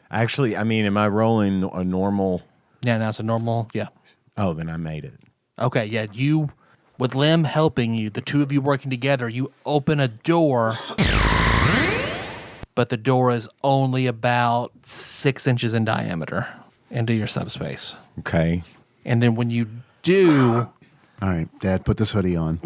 Actually, I mean, am I rolling a normal? Yeah, now it's a normal. Yeah. Oh, then I made it. Okay, yeah. You, with Lim helping you, the two of you working together, you open a door, but the door is only about 6 inches in diameter into your subspace. Okay. And then when you do... All right, Dad, put this hoodie on.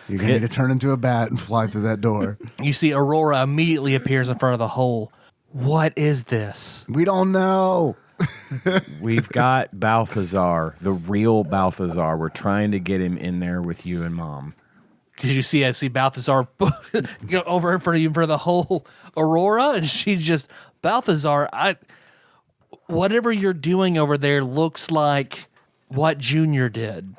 You're going to need to turn into a bat and fly through that door. You see Aurora immediately appears in front of the hole. What is this? We don't know. We've got Balthazar, the real Balthazar. We're trying to get him in there with you and Mom. Because I see Balthazar go over in front of you for the whole Aurora, and she's just, Balthazar, whatever you're doing over there looks like what Junior did.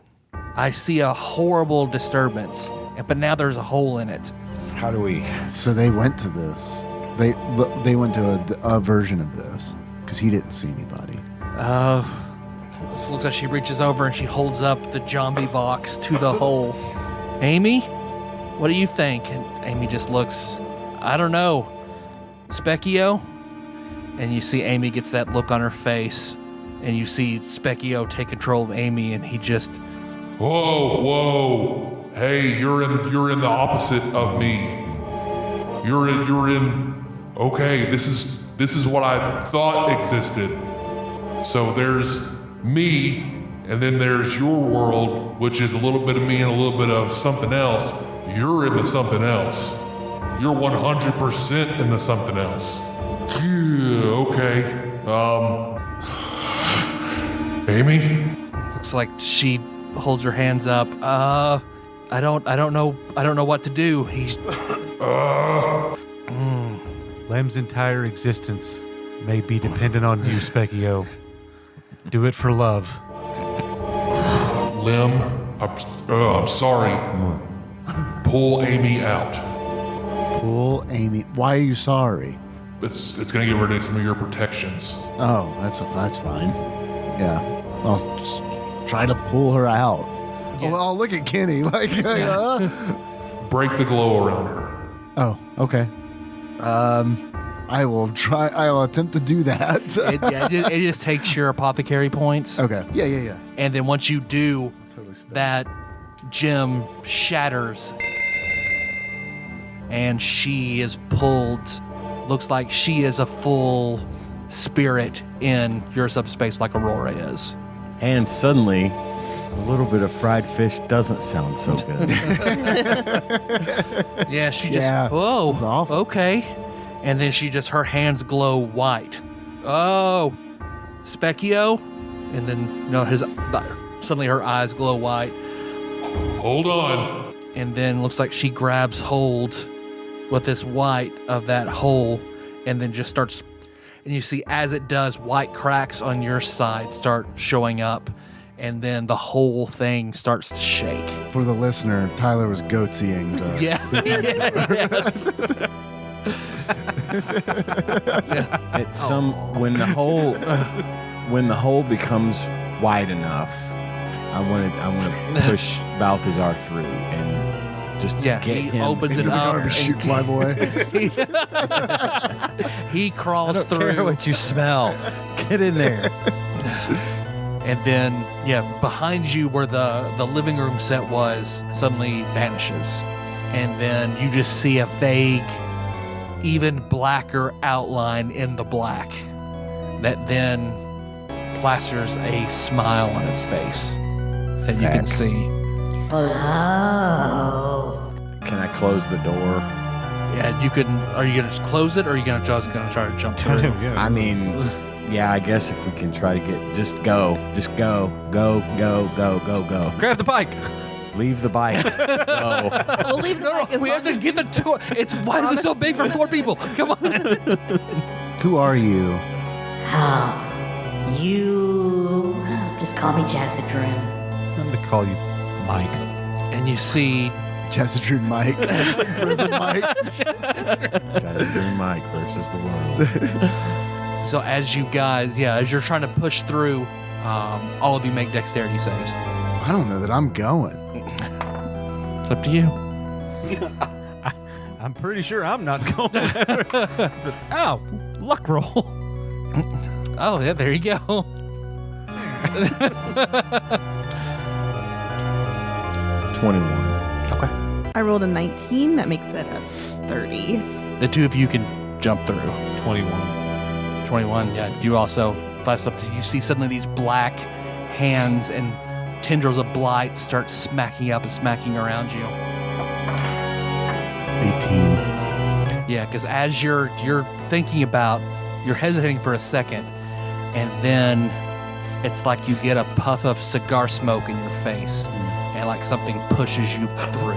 I see a horrible disturbance, but now there's a hole in it. How do we... So they went to this. They went to a version of this because he didn't see anybody. It looks like she reaches over and she holds up the zombie box to the hole. Amy, what do you think? And Amy just looks, I don't know, Specchio? And you see Amy gets that look on her face, and you see Specchio take control of Amy, and he just... Whoa. Hey, you're in the opposite of me. You're in okay, this is what I thought existed. So there's me, and then there's your world, which is a little bit of me and a little bit of something else. You're in the something else. You're 100% in the something else. Yeah, okay. Amy? Looks like she holds her hands up. I don't know what to do. He's... Lem's entire existence may be dependent on you, Specchio. Do it for love. Lem, I'm sorry. Pull Amy out. Pull Amy. Why are you sorry? It's gonna get rid of some of your protections. Oh, that's fine. Yeah, I'll just try to pull her out. Yeah. Oh, look at Kenny. Like, Break the glow around her. Oh, okay. I will try. I will attempt to do that. It just takes your apothecary points. Okay. Yeah. And then once you do, that gem shatters. And she is pulled. Looks like she is a full spirit in your subspace like Aurora is. And suddenly, a little bit of fried fish doesn't sound so good. Yeah, she just, Yeah, whoa, it's awful. okay. And then her hands glow white. Oh, Specchio? And then, suddenly her eyes glow white. Hold on. And then looks like she grabs hold with this white of that hole and then just starts, and you see as it does, white cracks on your side start showing up, and then the whole thing starts to shake. For the listener, Tyler was goatseeing the... Yeah. It's when the hole becomes wide enough, I want to push Balthazar through and just get he him opens it Into the up. garbage chute, fly boy. He crawls I don't through. care what you smell. Get in there. And then, behind you where the living room set was suddenly vanishes. And then you just see a vague, even blacker outline in the black that then plasters a smile on its face that you can see. Can I close the door? Yeah, you can. Are you gonna just close it, or are you gonna try to jump through? I mean, yeah, I guess if we can try to go. Grab the bike. Leave the bike. Go. We'll leave the mic as We have long to as get the tour. Why is it so big for 4 people? Come on. Who are you? You just call me Jazzadrim. I'm going to call you Mike. And you see Chesterton Mike. It's like prison Mike. Jazzadrim Mike versus the world. So as you guys, as you're trying to push through, all of you make dexterity saves. I don't know that I'm going. It's up to you. I'm pretty sure I'm not going there. Ow! Luck roll. Oh, yeah, there you go. 21. Okay. I rolled a 19. That makes it a 30. The two of you can jump through. 21. 21, You also flash up. You see suddenly these black hands and tendrils of blight start smacking up and smacking around you. 18. Yeah, because as you're thinking about, you're hesitating for a second, and then it's like you get a puff of cigar smoke in your face, and like something pushes you through.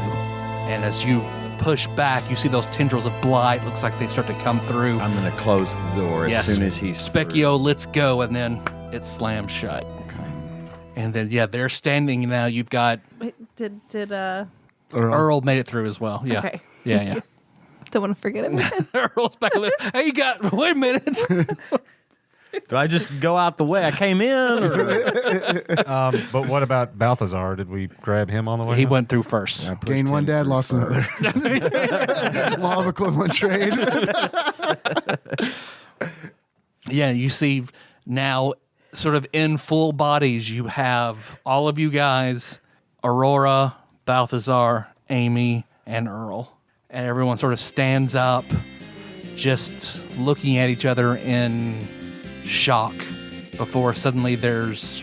And as you push back, you see those tendrils of blight. Looks like they start to come through. I'm going to close the door as soon as he's Specchio, let's go, and then it slams shut. Okay. And then they're standing now. You've got Wait, did Earl made it through as well. Yeah. Okay. Yeah. Don't want to forget him again. Earl's back. Hey, you got? Wait a minute. Do I just go out the way I came in? Or? But what about Balthazar? Did we grab him on the way? He out? went through first. Gained one dad, lost another. Law of equivalent trade. Yeah, you see now, sort of in full bodies, you have all of you guys, Aurora, Balthazar, Amy, and Earl. And everyone sort of stands up, just looking at each other in shock before suddenly there's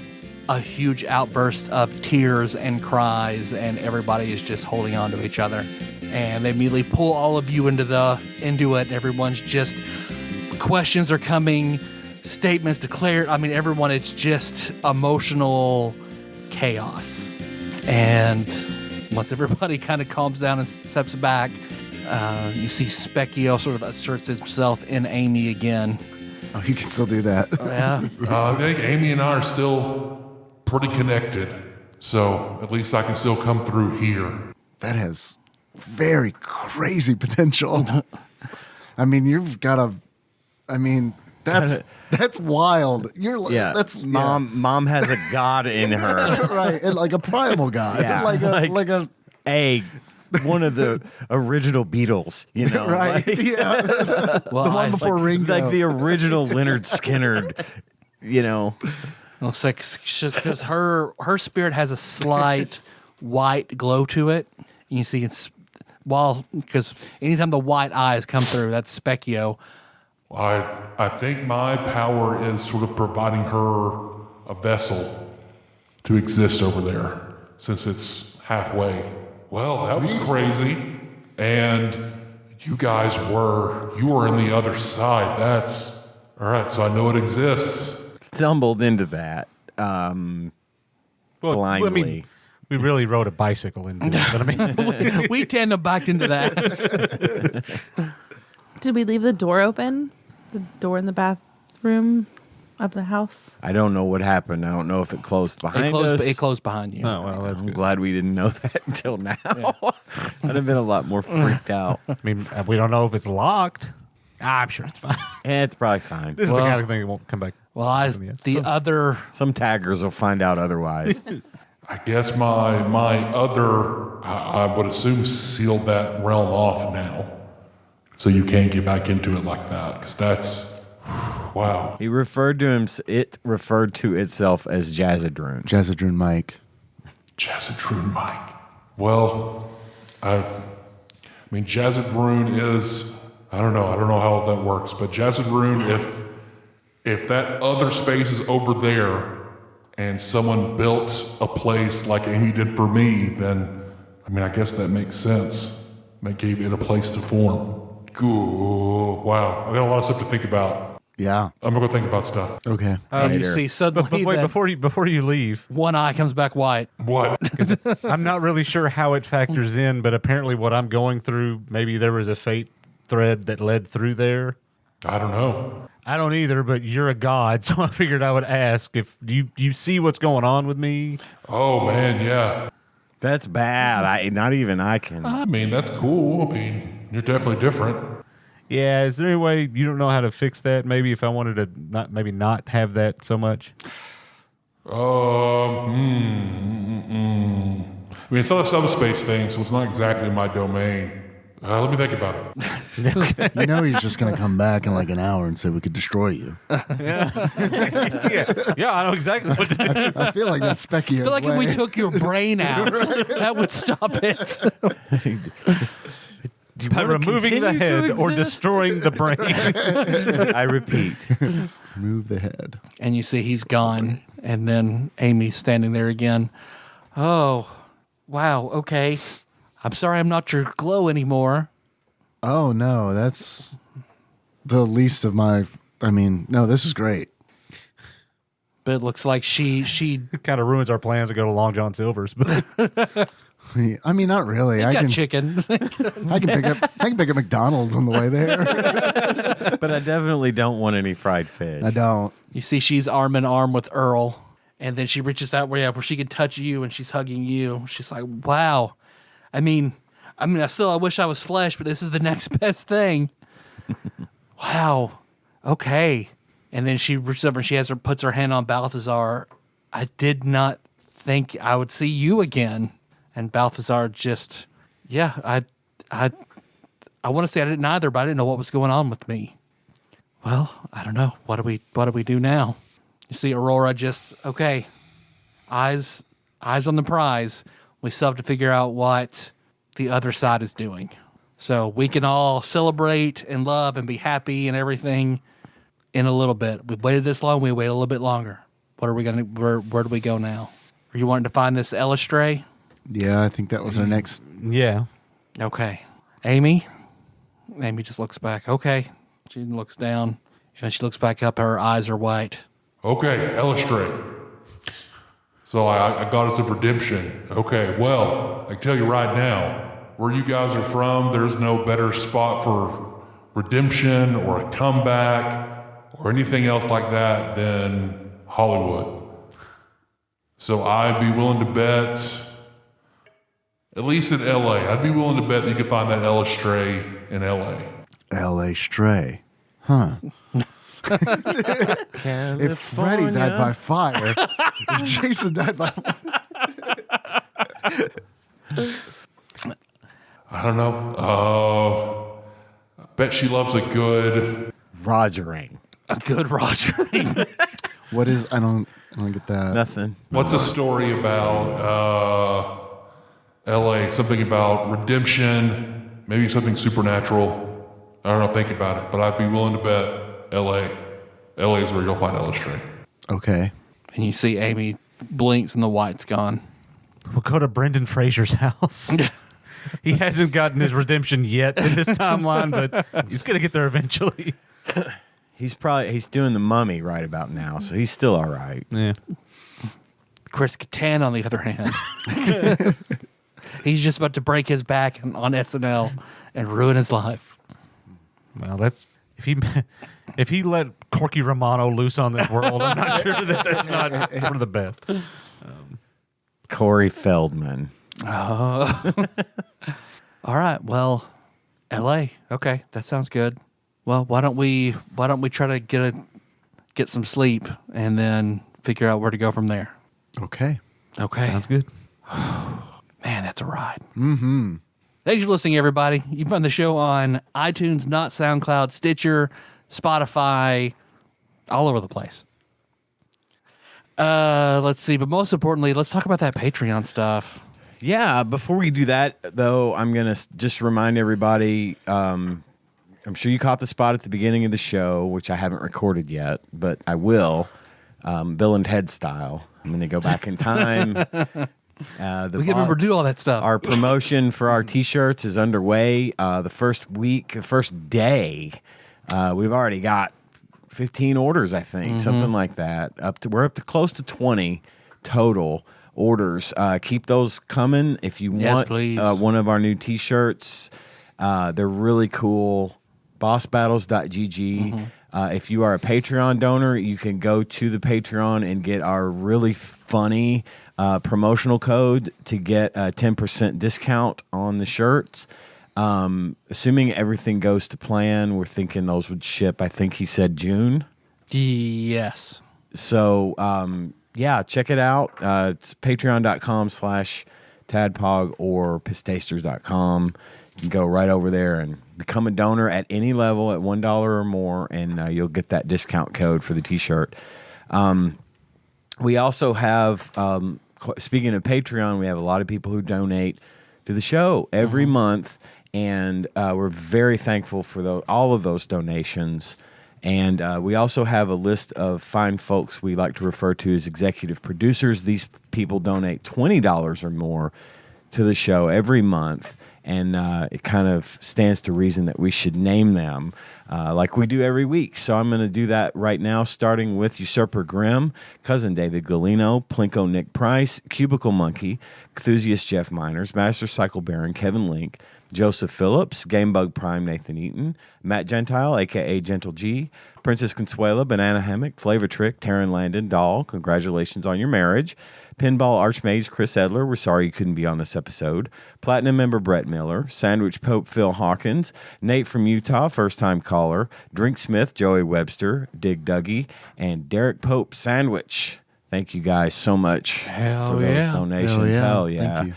a huge outburst of tears and cries, and everybody is just holding on to each other. And they immediately pull all of you into it. Everyone's just, questions are coming, statements declared. I mean, everyone, it's just emotional chaos. And once everybody kind of calms down and steps back, you see Specchio sort of asserts himself in Amy again. Oh, you can still do that. Yeah. I think Amy and I are still pretty connected, so at least I can still come through here. That has very crazy potential. I mean, you've got a. I mean, that's wild. That's Mom has a god in her. right, and like a primal god. Yeah. like a one of the original Beatles, you know, right? like, Yeah, Well, the one before Ringo, like the original Leonard Skinner, you know. Looks like because her spirit has a slight white glow to it. You see, it's because anytime the white eyes come through, that's Specchio. I think my power is sort of providing her a vessel to exist over there, since it's halfway. Well, that was crazy. And you were in the other side. That's all right. So I know it exists. Stumbled into that Well, blindly. I mean, we really rode a bicycle into it. But I mean, We tend to back into that. Did we leave the door open? The door in the bathroom of the house? I don't know what happened. I don't know if it closed behind us. It closed behind you. oh well, that's I'm good. glad we didn't know that until now. I'd have been a lot more freaked out. I mean, we don't know if it's locked. I'm sure it's fine. It's probably fine. This is the kind of thing that won't come back. Well, Some taggers will find out otherwise. I guess my other, I would assume, sealed that realm off now. So you can't get back into it like that, because that's, wow. He referred to it referred to itself as Jazzadroon. Jazzadroon Mike. Jazzadroon Mike. Well, I mean, Jazzadroon is, I don't know how that works, but Jazzadroon, if that other space is over there and someone built a place like Amy did for me, then, I mean, I guess that makes sense. That gave it a place to form. Ooh, wow. I got a lot of stuff to think about. Yeah. I'm going to go think about stuff. Okay. you see suddenly But wait, that before you leave, one eye comes back white. What? I'm not really sure how it factors in, but apparently what I'm going through, maybe there was a fate thread that led through there. I don't know. I don't either, but you're a god, so I figured I would ask if you see what's going on with me. Oh, man, yeah. That's bad. Not even I can. I mean, that's cool. I mean, you're definitely different. Yeah, is there any way you don't know how to fix that? Maybe if I wanted to not have that so much. I mean, it's not a subspace thing, so it's not exactly my domain. Let me think about it. You know he's just going to come back in like an hour and say we could destroy you. Yeah, I know exactly what to do. I feel like that's Specchio's I feel like if we way. took your brain out, that would stop it. By removing the head or destroying the brain. I repeat. Move the head. And you see he's gone, and then Amy's standing there again. Oh, wow, okay. I'm sorry I'm not your glow anymore. Oh, no, that's the least of my... I mean, no, this is great. But it looks like she It kind of ruins our plans to go to Long John Silver's. But I mean, not really. I got can chicken. I can pick up McDonald's on the way there. But I definitely don't want any fried fish. I don't. You see she's arm in arm with Earl, and then she reaches out where she can touch you, and she's hugging you. She's like, wow. I mean, I wish I was flesh, but this is the next best thing. Wow. Okay. And then she reaches over and puts her hand on Balthazar. I did not think I would see you again. And Balthazar just, I want to say I didn't either, but I didn't know what was going on with me. Well, I don't know. What do we do now? You see Aurora just, okay, eyes on the prize. We still have to figure out what the other side is doing. So we can all celebrate and love and be happy and everything in a little bit. We've waited this long. We wait a little bit longer. Where do we go now? Are you wanting to find this Elistray? Yeah, I think that was our next. yeah. Okay. Amy just looks back. Okay. She looks down and she looks back up. Her eyes are white. Okay, illustrate. So I got us a redemption. Okay, well, I can tell you right now, where you guys are from, there's no better spot for redemption or a comeback or anything else like that than Hollywood. So I'd be willing to bet, at least in LA, I'd be willing to bet that you could find that Ella Stray in LA. L.A. Stray. Huh. If Freddy died by fire, if Jason died by I don't know. I bet she loves a good Rogering. A good Rogering. What is... I don't get that. Nothing. What's a story about LA? Something about redemption, maybe something supernatural. I don't know, think about it, but I'd be willing to bet LA. LA is where you'll find Ella Stray. Okay. And you see Amy blinks and the white's gone. We'll go to Brendan Fraser's house. He hasn't gotten his redemption yet in this timeline, but he's going to get there eventually. He's doing the Mummy right about now, so he's still all right. Yeah. Chris Kattan, on the other hand, he's just about to break his back on SNL and ruin his life. Well, that's if he let Corky Romano loose on this world, I'm not sure that's not one of the best. Corey Feldman. Oh. All right. Well, L.A. Okay, that sounds good. Well, why don't we try to get some sleep and then figure out where to go from there? Okay. Okay. Sounds good. Man, that's a ride. Mm-hmm. Thanks for listening, everybody. You can find the show on iTunes, not SoundCloud, Stitcher, Spotify, all over the place. Let's see. But most importantly, let's talk about that Patreon stuff. Yeah, before we do that, though, I'm going to just remind everybody, I'm sure you caught the spot at the beginning of the show, which I haven't recorded yet, but I will, Bill and Ted style. I'm going to go back in time. We can remember to do all that stuff. Our promotion for our T-shirts is underway. The first day, we've already got 15 orders, I think, something like that. We're up to close to 20 total orders. Keep those coming if you want one of our new T-shirts. They're really cool. Bossbattles.gg. If you are a Patreon donor, you can go to the Patreon and get our really funny promotional code to get a 10% discount on the shirts. Assuming everything goes to plan, we're thinking those would ship, I think he said June. Yes. So, yeah, check it out. It's patreon.com/TADPOG or pisstasters.com. You can go right over there and become a donor at any level at $1 or more, and you'll get that discount code for the T-shirt. We also have, speaking of Patreon, we have a lot of people who donate to the show every month, and we're very thankful for all of those donations. And we also have a list of fine folks we like to refer to as executive producers. These people donate $20 or more to the show every month. and it kind of stands to reason that we should name them like we do every week. So I'm going to do that right now, starting with Usurper Grimm, Cousin David Galino, Plinko Nick Price, Cubicle Monkey, Enthusiast Jeff Miners, Master Cycle Baron Kevin Link, Joseph Phillips, Gamebug Prime Nathan Eaton, Matt Gentile, a.k.a. Gentle G, Princess Consuela, Banana Hammock, Flavor Trick, Taryn Landon, Doll, congratulations on your marriage, Pinball Archmage Chris Edler, we're sorry you couldn't be on this episode, Platinum member Brett Miller, Sandwich Pope Phil Hawkins, Nate from Utah, first-time caller, Drink Smith, Joey Webster, Dig Dougie, and Derek Pope Sandwich. Thank you guys so much for those donations. Hell yeah. Thank you.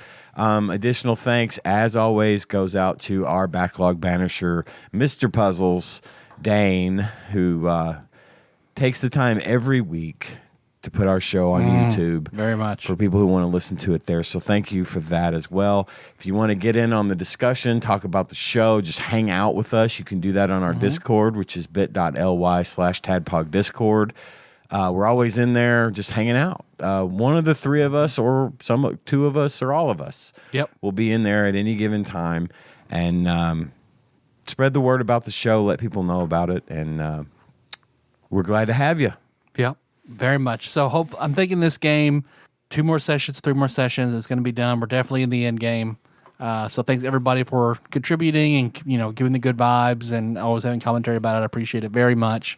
Additional thanks, as always, goes out to our backlog banisher, Mr. Puzzles, Dane, who takes the time every week to put our show on YouTube. Very much. For people who want to listen to it there. So thank you for that as well. If you want to get in on the discussion, talk about the show, just hang out with us, you can do that on our Discord, which is bit.ly/TADPOG Discord. We're always in there just hanging out. One of the three of us, or two of us, or all of us, will be in there at any given time. And spread the word about the show. Let people know about it. And we're glad to have you. Yep, very much. So I'm thinking this game, 2 more sessions, 3 more sessions, it's going to be done. We're definitely in the end game. So thanks everybody for contributing and giving the good vibes and always having commentary about it. I appreciate it very much.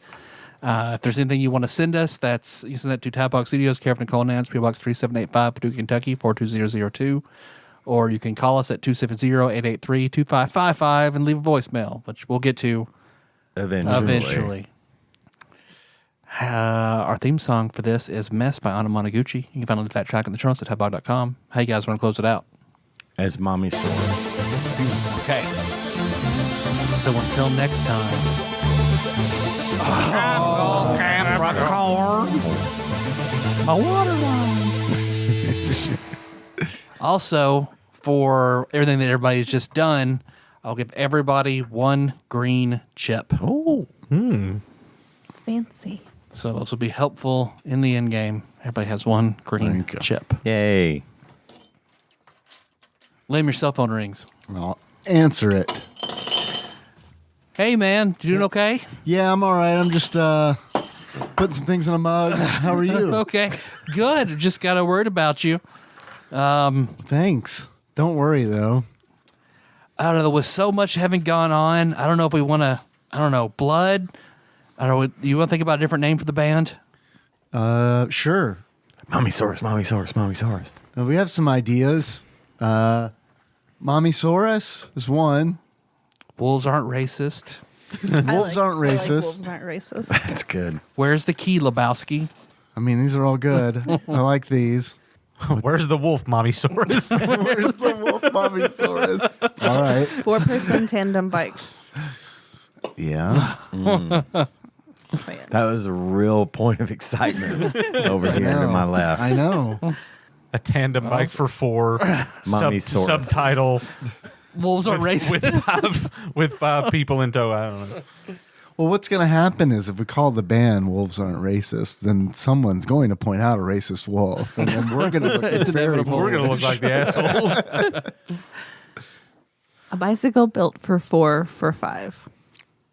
If there's anything you want to send us, you send that to TADPOG Studios, care of Nicole Nance, PO Box 3785, Paducah, Kentucky 42002. Or you can call us at 270-883-2555 and leave a voicemail, which we'll get to eventually. Our theme song for this is Mess by Anna Monoguchi. You can find that track in the show notes at TADPOG.com. How you guys want to close it out? As Mommy said. Okay. So until next time. My water lines. Also, for everything that everybody's just done, I'll give everybody 1 green chip. Oh. Fancy. So those will be helpful in the end game. Everybody has 1 green chip. Yay. Liam, your cell phone rings. I'll answer it. Hey, man, you doing okay? Yeah, I'm all right. I'm just putting some things in a mug. How are you? Okay, good. Just got to worried about you. Thanks. Don't worry, though. I don't know. With so much having gone on, I don't know if we want to, blood. I don't know. You want to think about a different name for the band? Sure. Mommy Saurus. We have some ideas. Mommy Saurus is one. Wolves aren't racist. Wolves aren't racist. Wolves aren't racist. That's good. Where's the key, Lebowski? I mean, these are all good. I like these. Where's the wolf, Mommy Saurus? Where's the wolf, Mommy Saurus? All right. 4-person tandem bike. Yeah. Saying. That was a real point of excitement over here to my left. I know. A tandem bike for 4. Mommy Saurus. Subtitle. Wolves aren't racist. with 5 people in tow. I don't know. Well, what's going to happen is if we call the band Wolves Aren't Racist, then someone's going to point out a racist wolf. And then we're going to look We're going to look like the assholes. A bicycle built for 4 for 5.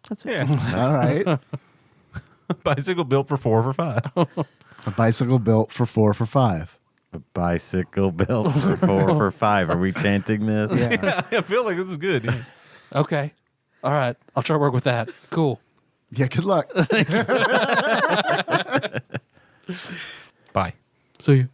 That's what All right. Bicycle built for 4 for 5. A bicycle built for 4 for 5. A bicycle built for 4 for 5. Are we chanting this? Yeah. I feel like this is good. Yeah. Okay. All right. I'll try to work with that. Cool. Yeah, good luck. Bye. See you.